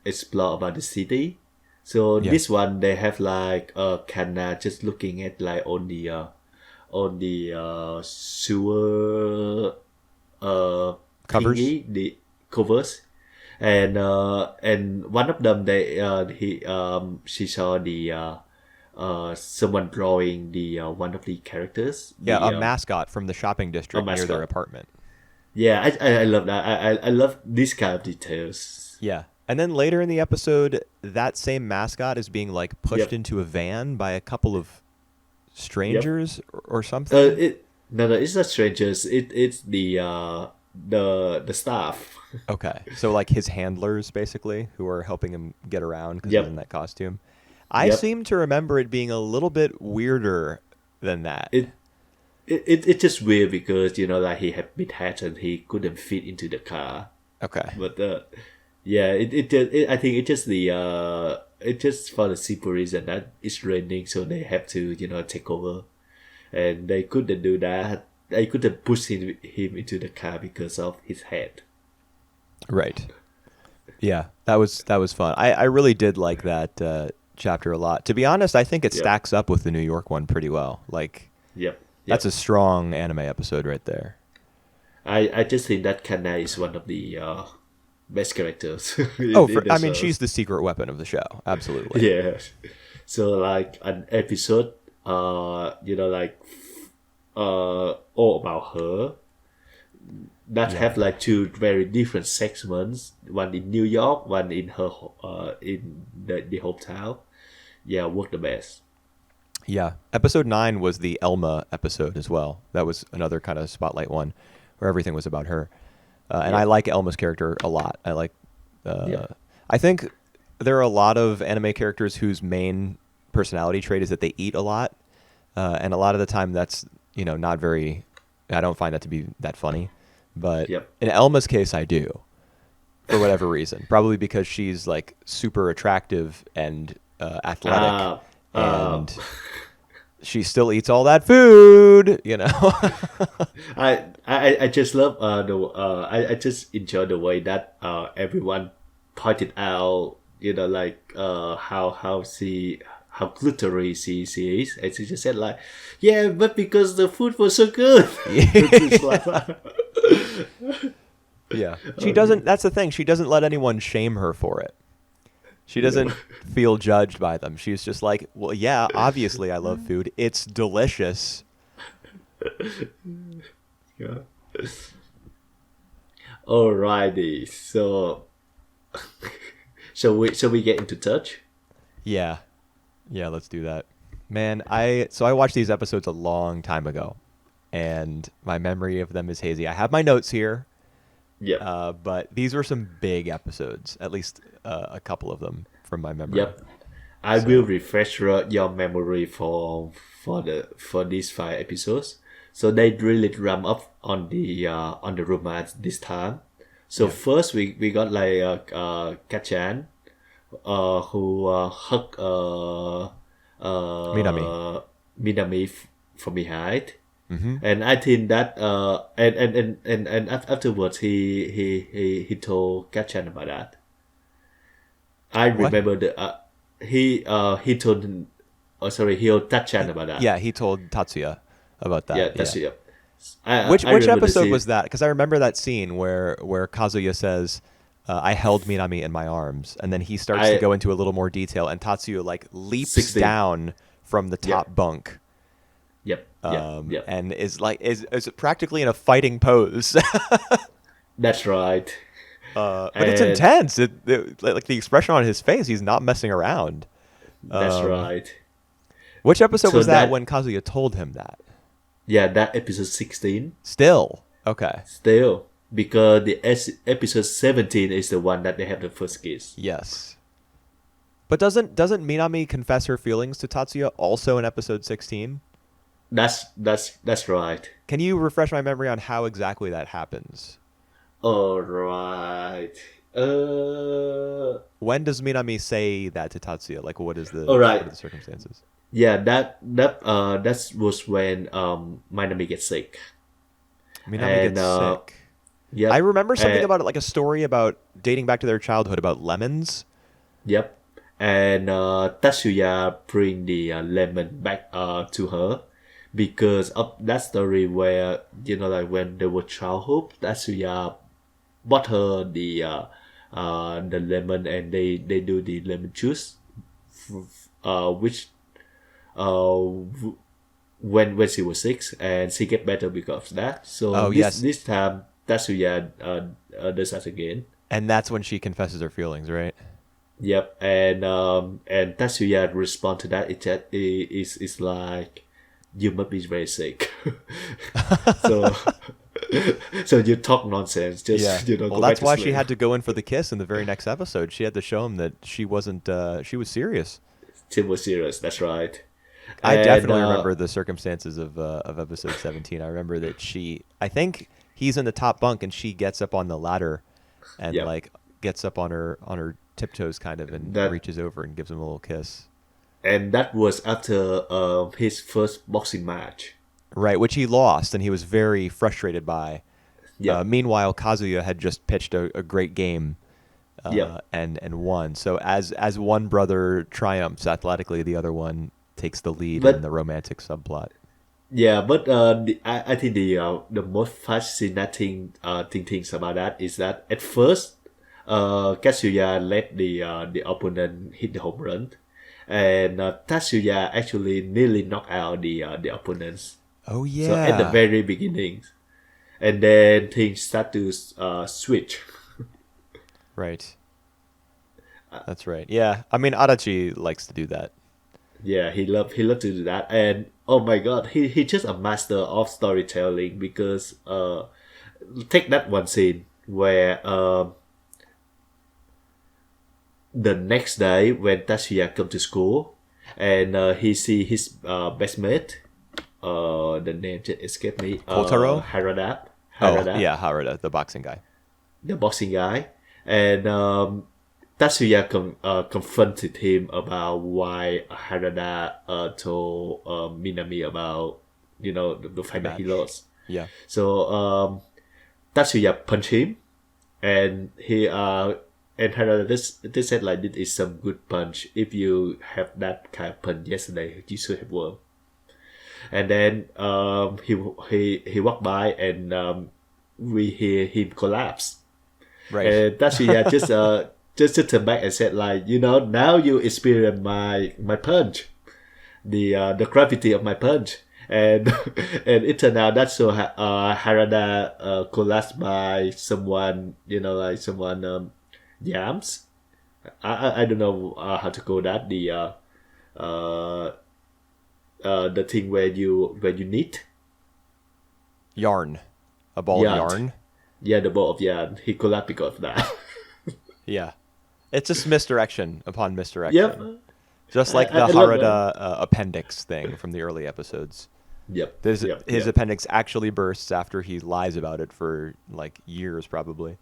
explore about the city. So this one they have like Kana just looking at like on the sewer Covers? thingy, the covers, and one of them she saw the someone drawing the one of the characters. A mascot from the shopping district near their mascot. apartment. Yeah, I love that. I love this kind of details. Yeah, And then later in the episode, that same mascot is being like pushed Yep. into a van by a couple of Yep. strangers or something. It no, it's not strangers. It's the staff. Okay, so like his handlers basically, who are helping him get around because he's in Yep. that costume. I Yep. seem to remember it being a little bit weirder than that. It it's just weird because like he had big hat and he couldn't fit into the car. Okay, But yeah, I think it's just it's just for the simple reason that it's raining, so they have to take over, and they couldn't do that. They couldn't push him into the car because of his head. right. Yeah, that was fun. I really did like that chapter a lot. To be honest, I think it Yep. stacks up with the New York one pretty well. Like Yep. that's Yep. a strong anime episode right there. I just think that Kana is one of the best characters Oh, in the I mean, show. she's the secret weapon of the show. Absolutely. Yeah. So like an episode, like all about her that Yeah. have like two very different segments. One in New York, one in her in the hometown. Yeah, work the best. Yeah. Episode 9 was the Elma episode as well. That was another kind of spotlight one where everything was about her. And I Yeah. like Elma's character a lot. I like. Yeah. I think there are a lot of anime characters whose main personality trait is that they eat a lot, and a lot of the time that's not very. I don't find that to be that funny, but Yep. in Elma's case, I do for whatever reason. Probably because she's like super attractive and athletic, Uh, and she still eats all that food. I just love the I just enjoy the way that everyone pointed out like how glittery she is, and she just said like, yeah, but because the food was so good. It's like, Yeah. She doesn't that's the thing. She doesn't let anyone shame her for it. She doesn't feel judged by them. She's just like, "Well, yeah, obviously I love food. It's delicious." yeah. Alrighty, so shall we get into touch? Yeah. Yeah, let's do that. Man, I watched these episodes a long time ago, and my memory of them is hazy. I have my notes here, Yep. but these were some big episodes, at least a couple of them from my memory. Yep. I will refresh your memory for these 5 episodes. So they really ramp up on the romance this time. So first we got like Kachan, who hug Minami from behind. Mm-hmm. And I think that and afterwards he told Kachan about that. I What? remember he told he told Tachan about that. Yeah, he told Tatsuya about that. Yeah, that's it. Which I remember the episode scene. was that? Because I remember that scene where Kazuya says, "I held Minami in my arms," and then he starts to go into a little more detail, and Tatsuya like leaps 16. down from the top bunk, Yep. Yep. and is practically in a fighting pose. That's right. But it's intense. Like the expression on his face, he's not messing around. That's right. Which episode So was that that- when Kazuya told him that? Yeah, that episode 16. Still, okay. Still, because the episode 17 is the one that they have the first kiss. Yes. But doesn't Minami confess her feelings to Tatsuya also in episode 16? That's right. Can you refresh my memory on how exactly that happens? All right. When does Minami say that to Tatsuya? Like, what is the All right. what are the circumstances? Yeah, that was when Minami gets sick. Minami And, gets sick. Yep. I remember something and- about it, like a story about dating back to their childhood about lemons. Yep. And Tatsuya bring the lemon back to her because of that story where like when they were childhood, Tatsuya bought her the lemon and they do the lemon juice, which when she was 6 and she get better because of that. So Oh, yes. this time Tatsuya does that again. And that's when she confesses her feelings, right? Yep, and Tatsuya respond to that. It's like you must be very sick. So so you talk nonsense. Yeah. Just Well, go back that's to why she sleep. had to go in for the kiss in the very next episode. She had to show him that she wasn't. She was serious. Tim was serious. That's right. I And definitely remember the circumstances of episode 17. I remember that I think he's in the top bunk and she gets up on the ladder and yep, like gets up on her tiptoes kind of and that reaches over and gives him a little kiss. and that was after his first boxing match. Right, which he lost and he was very frustrated by. Yep, Meanwhile, Kazuya had just pitched a great game yep. and won. So as one brother triumphs athletically, the other one takes the lead in But the romantic subplot. yeah, but I think the most fascinating things about that is that at first, Katsuya let the opponent hit the home run, and Tatsuya actually nearly knocked out the opponents. Oh So at the yeah. very beginning, and then things start to switch. Right. That's right. Yeah. I mean, Adachi likes to do that. Yeah, he loved to do that, and oh my god, he just a master of storytelling because take that one scene where the next day when Tatsuya come to school and he see his best mate, the name just escaped me, Kotaro? Harada, Oh, Harada, yeah, Harada, the boxing guy. the boxing guy, and Tatsuya confronted him about why Harada told Minami about the The fact that he match. lost. Yeah. So Tatsuya punched him, and he and Harada they said like this is some good punch. If you have that kind of punch yesterday, you should have won. And then he walked by and we hear him collapse. Right. And Tatsuya just turned back and said like, now you experience my punch, the gravity of my punch. And and it turned out that so Harada collapsed by someone, like someone yams. I don't know how to call that, uh, the thing where you knit Yarn. A ball of yarn. yarn. Yeah, the ball of yarn. He collapsed because of that. Yeah. It's just misdirection upon Yep. misdirection. Just I, like I, the I love that. Harada appendix thing from the early episodes. Yep. His Yep. appendix actually bursts after he lies about it for like years, probably.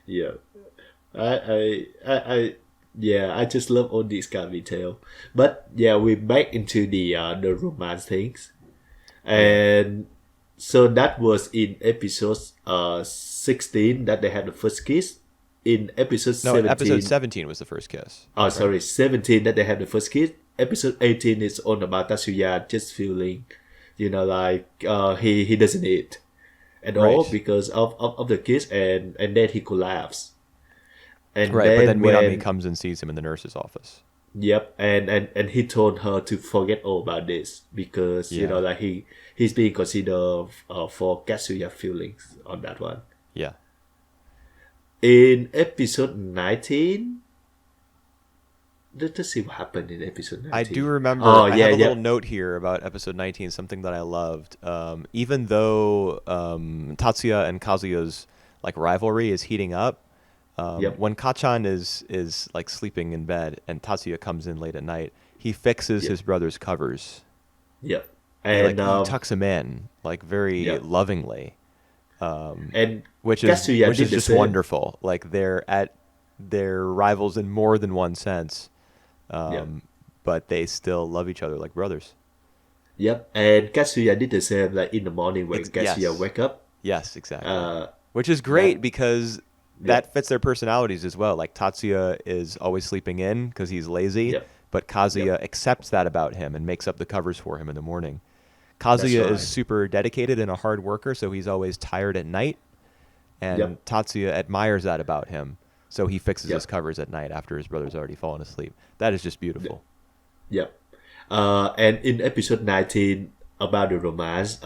Yeah. I yeah, I just love all these kind of detail. But yeah, we're back into the romance things. Yeah. And so that was in episode 16 that they had the first kiss. In episode No, episode 17, 17 was the first kiss. oh sorry, 17 that they had the first kiss. Episode 18 is on about Tatsuya just feeling, like he doesn't eat at all Right. because of the kiss, and then he collapsed. And Right, but then then Minami when comes and sees him in the nurse's office. yep, and he told her to forget all about this because Yeah. like he's being considered for Katsuya feelings on that one. Yeah. In episode 19, let's see what happened in episode 19. I do remember. Oh I yeah, have a yeah, little note here about episode 19, something that I loved. Even though Tatsuya and Kazuya's like rivalry is heating up, yep, when Kachan is like sleeping in bed and Tatsuya comes in late at night, he fixes yep, his brother's covers. yep, He and tucks him in like very yep, lovingly, and which Katsuya is did the just same. wonderful. Like they're rivals in more than one sense, Yep, but they still love each other like brothers. yep, and Katsuya did the same. Like in the morning when Katsuya Yes. wake up, Yes, exactly. uh, Which is that great because yep, that fits their personalities as well. Like Tatsuya is always sleeping in because he's lazy, yep, but yep. Kazuya accepts that about him and makes up the covers for him in the morning. That's Kazuya is right. super dedicated and a hard worker, so he's always tired at night. And Yep, Tatsuya admires that about him, so he fixes his yep, covers at night after his brother's already fallen asleep. That is just beautiful. yep. And in episode 19 about the romance,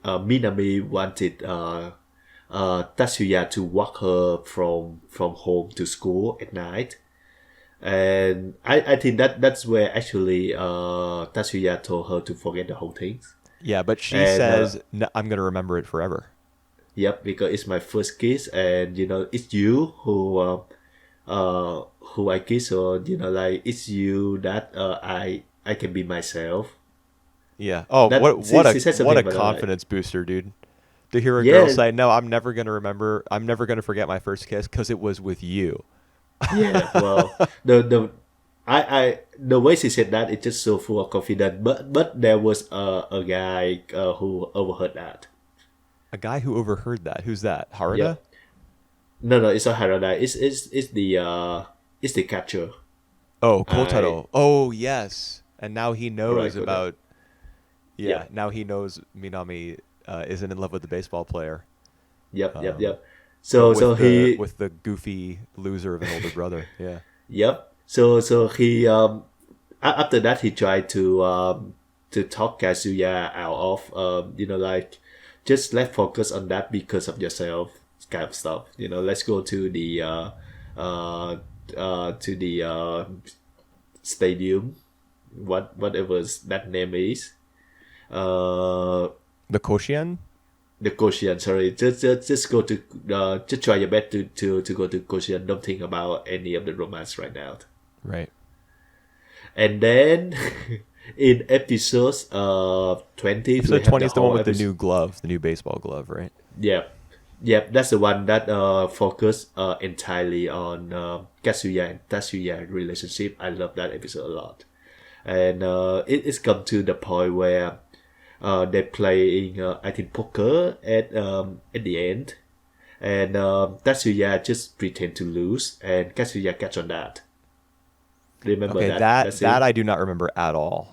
Minami wanted Tatsuya to walk her from home to school at night. And I think that's where actually Tatsuya told her to forget the whole thing. Yeah, but she And says, no, I'm going to remember it forever. yep, because it's my first kiss, and it's you who I kiss, or like it's you that I can be myself. Yeah. Oh, That she said what something a about that, like, confidence booster, dude. To hear a girl yeah, say, "No, I'm never going to remember. I'm never going to forget my first kiss because it was with you." yeah. Well, the I the way she said that, it's just so full of confidence. But there was a guy who overheard that. A guy who overheard that. Who's that? Harada? Yep. No, no, it's not Harada. It's the catcher. Oh, I Kotaro. Oh, yes. And now he Right, knows go there. about. Yeah, Yep, now he knows Minami isn't in love with the baseball player, yep, yep, um, yep. but So he with the goofy loser of an older brother. Yeah. Yep. So he after that he tried to talk Kazuya out of like, just let's focus on that because of yourself, kind of stuff. Let's go to the uh to the stadium, whatever that name is. Uh The Koshien? the Goshen, sorry. Just go to just try your best to go to Goshen. Don't think about any of the romance right now. Right. And then in episodes 20, we Episode have 20 the is the one whole with the episode. new glove, the new baseball glove, right? Yep. Yep, that's the one that focus entirely on Kazuya and Tatsuya relationship. I love that episode a lot. And it's come to the point where they're playing, I think, poker at the end. And Tatsuya just pretend to lose, and Kazuya catch on that. Remember Okay, that? that That's it. I do not remember at all.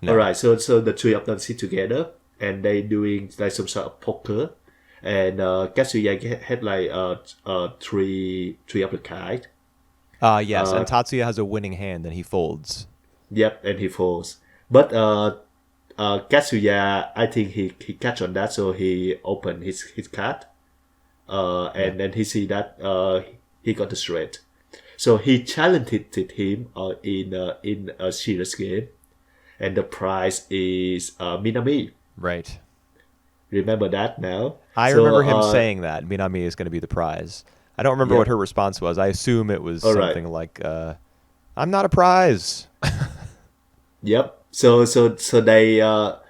All No. right, so the three of them sit together and they doing like some sort of poker, and Katsuya had like three of the kind. Yes, and Tatsuya has a winning hand and he folds. Yep, and he falls. But Katsuya, I think he catch on that, so he opened his card, Yeah. and then he see that he got the straight. So he challenged him in a serious game, and the prize is Minami. Right. Remember that now? I So, remember him saying that Minami is going to be the prize. I don't remember what yep. her response was. I assume it was All right. something like, "I'm not a prize." Yep. So they so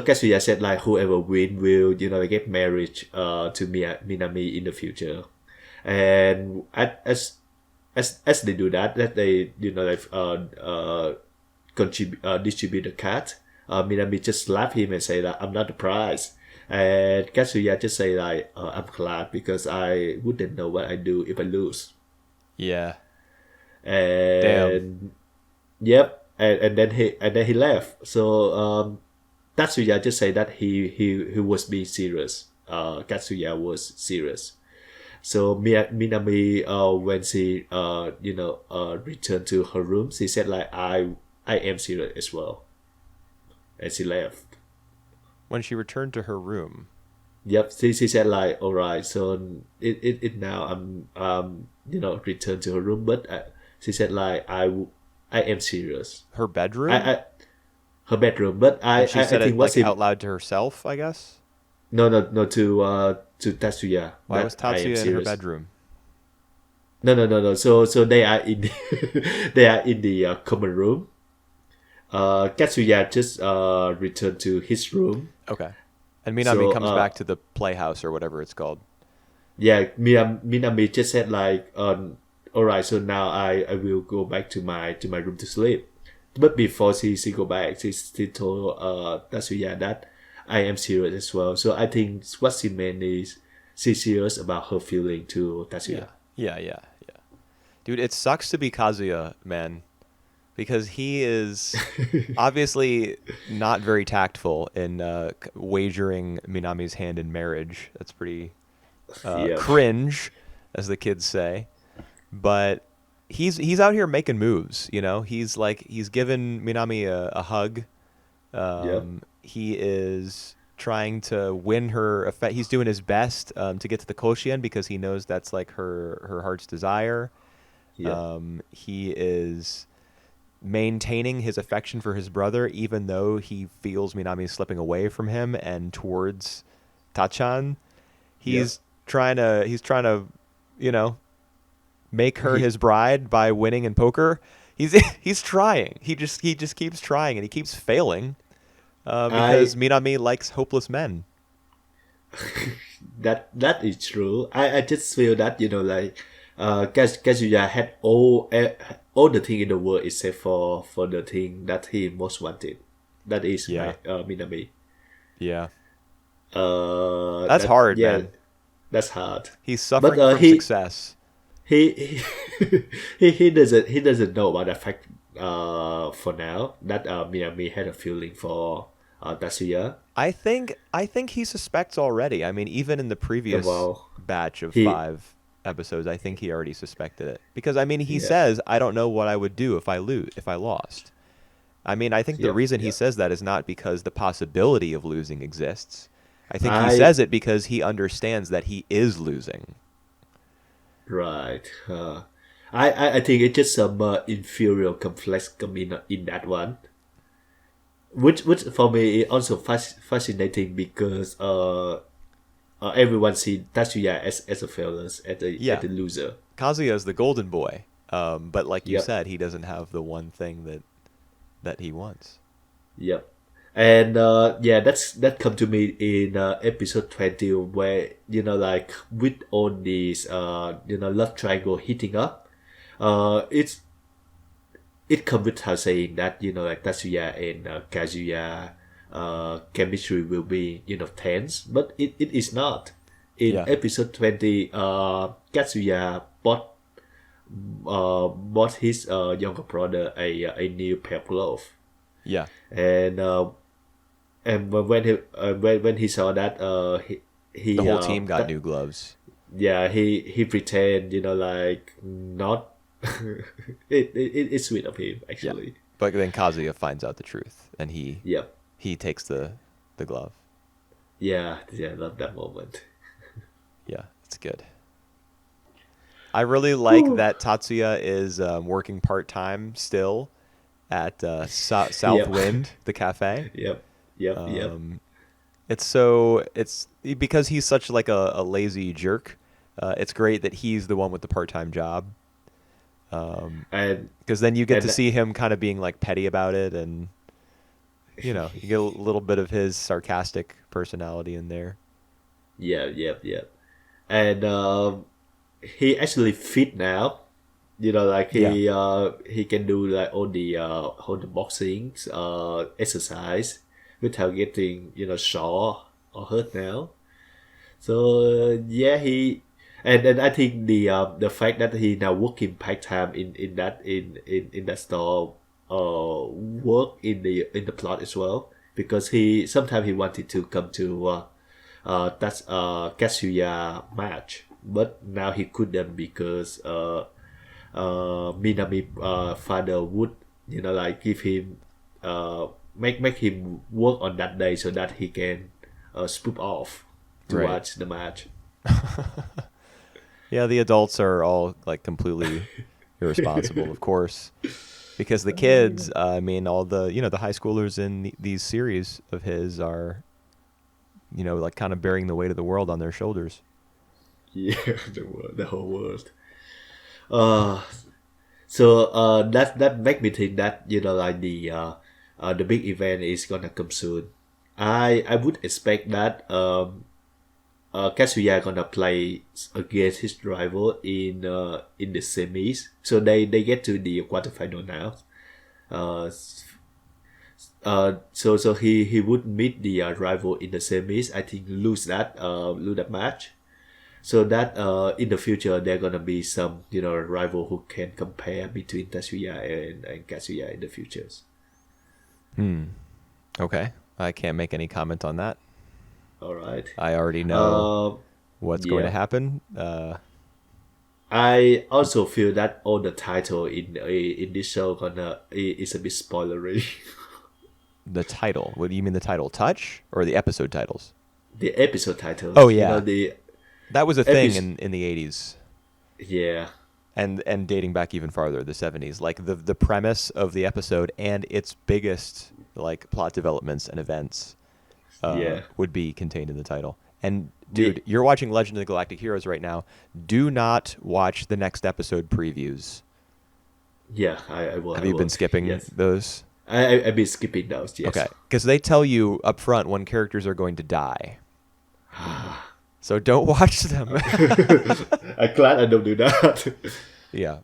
Katsuya said like whoever win will get married to Minami in the future, and as they do that they like distribute the card. Minami just slap him and say that I'm not the prize. And Katsuya just say like, I'm glad because I wouldn't know what I do if I lose. Yeah. Damn. And yep, and then he left. So Tatsuya just say that he was being serious. Katsuya was serious. So Minami, when she returned to her room, she said like, I am serious as well, and she left. When she returned to her room. Yep, she said like, all right, so it now I'm return to her room, but she said like, I am serious. Her bedroom? I her bedroom, but And she I said think it what's like it? out loud to herself, I guess? No, to Tatsuya Why was that I am Tatsuya in her serious. bedroom? No. So they are in they are in the common room. Katsuya just returned to his room. Okay. And Minami So comes back to the playhouse or whatever it's called. yeah, Minami just said like, all right, so now I will go back to my room to sleep. But before she go back, she told Tatsuya that I am serious as well. So I think what she meant is she's serious about her feeling to Yeah. Tatsuya. Yeah. Dude, it sucks to be Kazuya, man, because he is obviously not very tactful in wagering Minami's hand in marriage. That's pretty Yeah. cringe, as the kids say. But he's out here making moves. He's given Minami a hug. Yep. He is trying to win her affect. He's doing his best to get to the Koshien because he knows that's like her heart's desire. Yeah. He is maintaining his affection for his brother, even though he feels Minami slipping away from him and towards Tachan. Yeah. He's trying to, you know, make her He, his bride by winning in poker. He's he's trying. He just keeps trying and he keeps failing because I Minami likes hopeless men. that is true. I just feel that like Kazuya had all the thing in the world except for the thing that he most wanted. That is Yeah, my Minami. yeah. That's That hard, yeah, man. that's hard. He's But suffering from success. he he doesn't know about the fact for now that Minami had a feeling for Tatsuya. I think he suspects already. I mean, even in the previous Well, batch of he 5 episodes, I think he already suspected it. Because I mean, he yeah, says, "I don't know what I would do if I lost." I mean, I think the yep, reason he yep. says that is not because the possibility of losing exists. I think he I says it because he understands that he is losing. Right. I think it's just some inferior complex come in that one, which for me is also fascinating because everyone see Tatsuya as a failure, as Yeah, a loser. Kazuya is the golden boy, but like you Yep. said, he doesn't have the one thing that he wants. Yep. And yeah, that come to me in episode 20 where like with all these love triangle heating up, it comes with her saying that like Tatsuya and Kazuya chemistry will be tense, but it is not. In Yeah, episode 20, Katsuya bought his younger brother a new pair of gloves, yeah. and when he saw that The he whole team got that new gloves. yeah he pretend like not it's sweet of him Yeah. actually. But then Kazuya finds out the truth and Yep. he takes the glove. Yeah, I love that moment. Yeah, it's good. I really like Whew. that Tatsuya is working part-time still at Yep. Southwind, the cafe. Yep. It's because he's such like a lazy jerk. It's great that he's the one with the part-time job. and Because then you get to and see him kind of being like petty about it, and you get a little bit of his sarcastic personality in there. yep. And he actually fit now. Like Yeah, he can do like all the boxing exercise without getting sore or hurt now. So yeah, he and then I think the fact that he now working part time in that store work in the plot as well, because he sometimes he wanted to come to that's Katsuya match, but now he couldn't because Minami father would like give him make him work on that day so that he can spook off to right. watch the match. Yeah, the adults are all like completely irresponsible, of course, because the kids. I mean, all the the high schoolers in these series of his are like kind of bearing the weight of the world on their shoulders. Yeah, the whole world. Uh, so that make me think that like the big event is gonna come soon. I would expect that Katsuya gonna play against his rival in the semis, so they get to the quarterfinal now. Uh, so he would meet the rival in the semis. I think lose that match. So that in the future there gonna be some rival who can compare between Tatsuya and Katsuya in the futures. Hmm. Okay, I can't make any comment on that. All right. I already know Uh, what's going to yeah. happen. I also feel that all the title in this show gonna is a bit spoilery. The title. What do you mean the title? Touch or the episode titles? The episode titles. Oh You know, yeah, the that was a thing episode. in the 80s Yeah. and dating back even farther, the 70s. Like the premise of the episode and its biggest like plot developments and events Yeah. would be contained in the title. And The dude, you're watching Legend of the Galactic Heroes right now. Do not watch the next episode previews. Yeah, I will. Have I you will. been skipping Yes. those? I've been skipping those. Yes. Okay, because they tell you up front when characters are going to die. So don't watch them. I'm glad I don't do that. Yeah.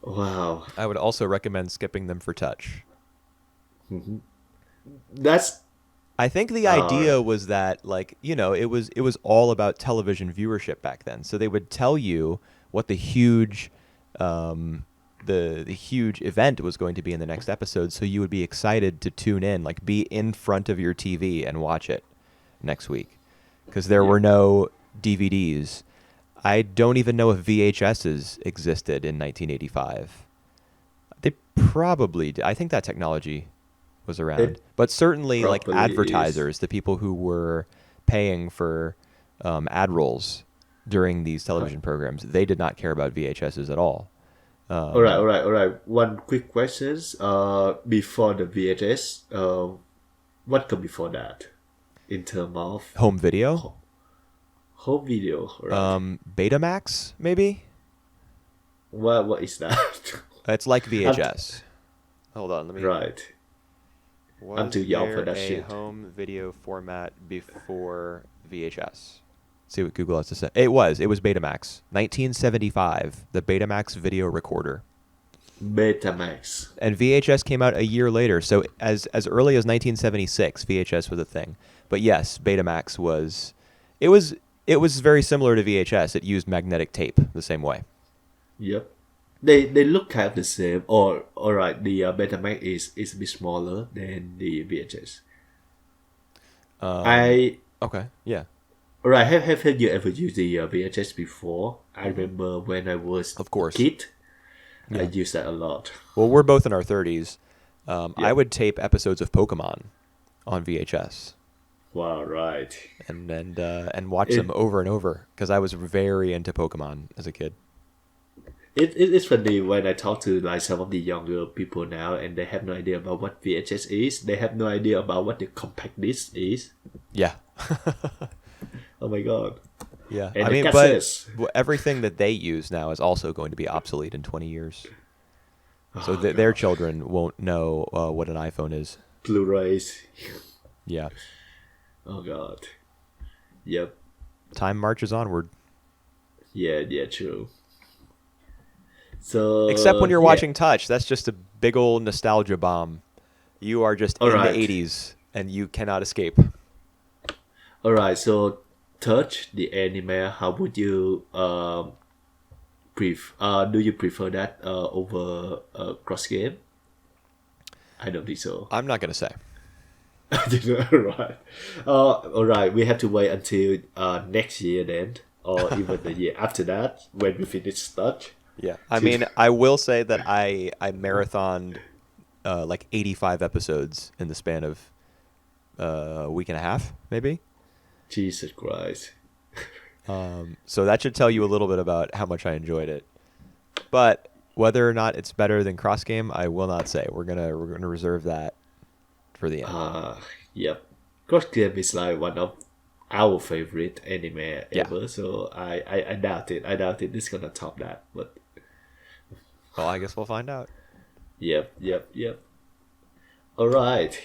Wow. I would also recommend skipping them for Touch. That's I think the idea was that, like, you know, it was all about television viewership back then. So they would tell you what the huge the huge event was going to be in the next episode, so you would be excited to tune in, like be in front of your TV and watch it next week. Because there were no DVDs. I don't even know if VHSs existed in 1985. They probably did. I think that technology was around. It But certainly, like probably is. advertisers, the people who were paying for ad rolls during these television programs, they did not care about VHSs at all. All right. One quick questions. Before the VHS, what come before that? In terms of Home video, home video, right? Betamax, maybe. What is that? It's like VHS. Hold on, let me. Right. I'm Was too young for there that a shit. home video format before VHS? See what Google has to say. It was Betamax. 1975, the Betamax video recorder. Betamax. And VHS came out a year later. So as early as 1976, VHS was a thing. But yes, Betamax was it was very similar to VHS. It used magnetic tape the same way. Yep. They look kind of the same. Or alright, the Betamax is a bit smaller than the VHS. Okay, yeah. Alright, have you ever used the VHS before? I remember when I was Of course. a kid, Yeah. I used that a lot. Well, we're both in our 30s. I Yeah. would tape episodes of Pokemon on VHS Wow, right. and watch It- them over and over because I was very into Pokemon as a kid. It's funny when I talk to like some of the younger people now and they have no idea about what VHS is. They have no idea about what the compact disc is. Yeah. Oh my god. Yeah. And I the mean, cassettes. but everything that they use now is also going to be obsolete in 20 years. So Oh, their God. children won't know what an iPhone is. Blu-rays. Yeah. Oh god. Yep. Time marches onward. Yeah, true. So Except when you're yeah. watching Touch. That's just a big old nostalgia bomb. You are just in Alright. the 80s and you cannot escape. Alright, so Touch the anime, how would you do you prefer that over cross game? I don't think so. I'm not going to say. Right. Alright, we have to wait until next year then, or even the year after that when we finish Touch. Yeah. I mean, I will say that I marathoned like 85 episodes in the span of a week and a half, maybe. Jesus Christ. So that should tell you a little bit about how much I enjoyed it. But whether or not it's better than Cross Game, I will not say. We're gonna reserve that for the end. Yep. Cross Game is like one of our favorite anime ever, so I doubt it. I doubt it is gonna top that. But Well, I guess we'll find out. yep. Alright.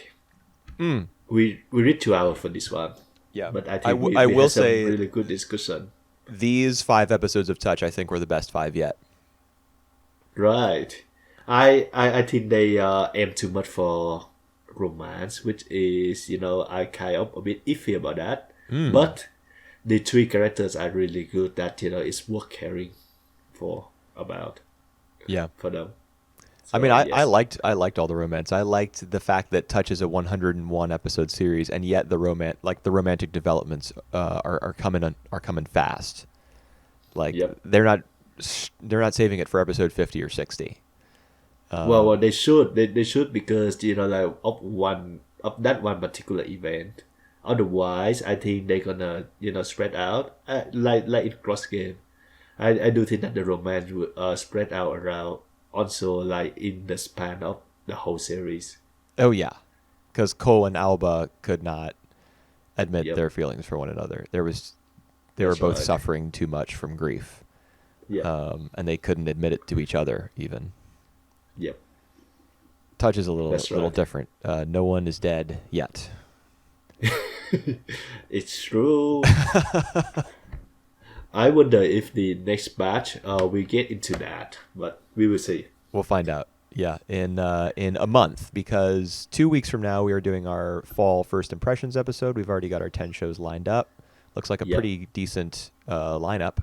We reached 2 hours for this one. Yeah, But I think I we will had some say really good discussion. these 5 episodes of Touch, I think, were the best 5 yet. Right. I think they aim too much for romance, which is, I kind of a bit iffy about that. But the 3 characters are really good that, it's worth caring about Yeah. for them. I mean, So, I yes. liked all the romance. I liked the fact that Touch is a 101 episode series, and yet the romantic developments are coming fast. Like Yep. they're not saving it for episode 50 or 60. Well, they should. They should because like of that one particular event. Otherwise, I think they're gonna spread out like in cross game. I do think that the romance will spread out around also like in the span of the whole series. Oh yeah, because Cole and Alba could not admit Yep, their feelings for one another. They were that's both right. suffering too much from grief, Yep, and they couldn't admit it to each other even. yep, Touch is a that's little right. different. No one is dead yet. It's true. I wonder if the next batch we get into that, but we will see. We'll find out. Yeah, in a month, because 2 weeks from now we are doing our fall first impressions episode. We've already got our 10 shows lined up. Looks like a Yep, pretty decent lineup.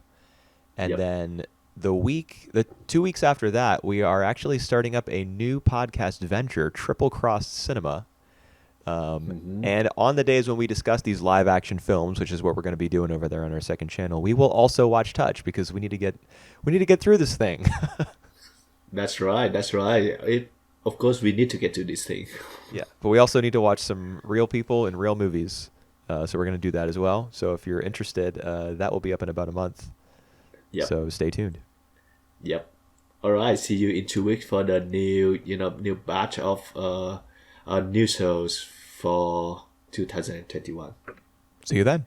And yep. then the 2 weeks after that, we are actually starting up a new podcast venture, Triple Cross Cinema. Hmm. And on the days when we discuss these live action films, which is what we're going to be doing over there on our second channel, we will also watch Touch because we need to get through this thing. That's right. That's right. Of course, we need to get to this thing. Yeah, but we also need to watch some real people and real movies. So we're going to do that as well. So if you're interested, that will be up in about a month. Yep, So stay tuned. yep. All right. See you in 2 weeks for the new batch of new shows for 2021. See you then.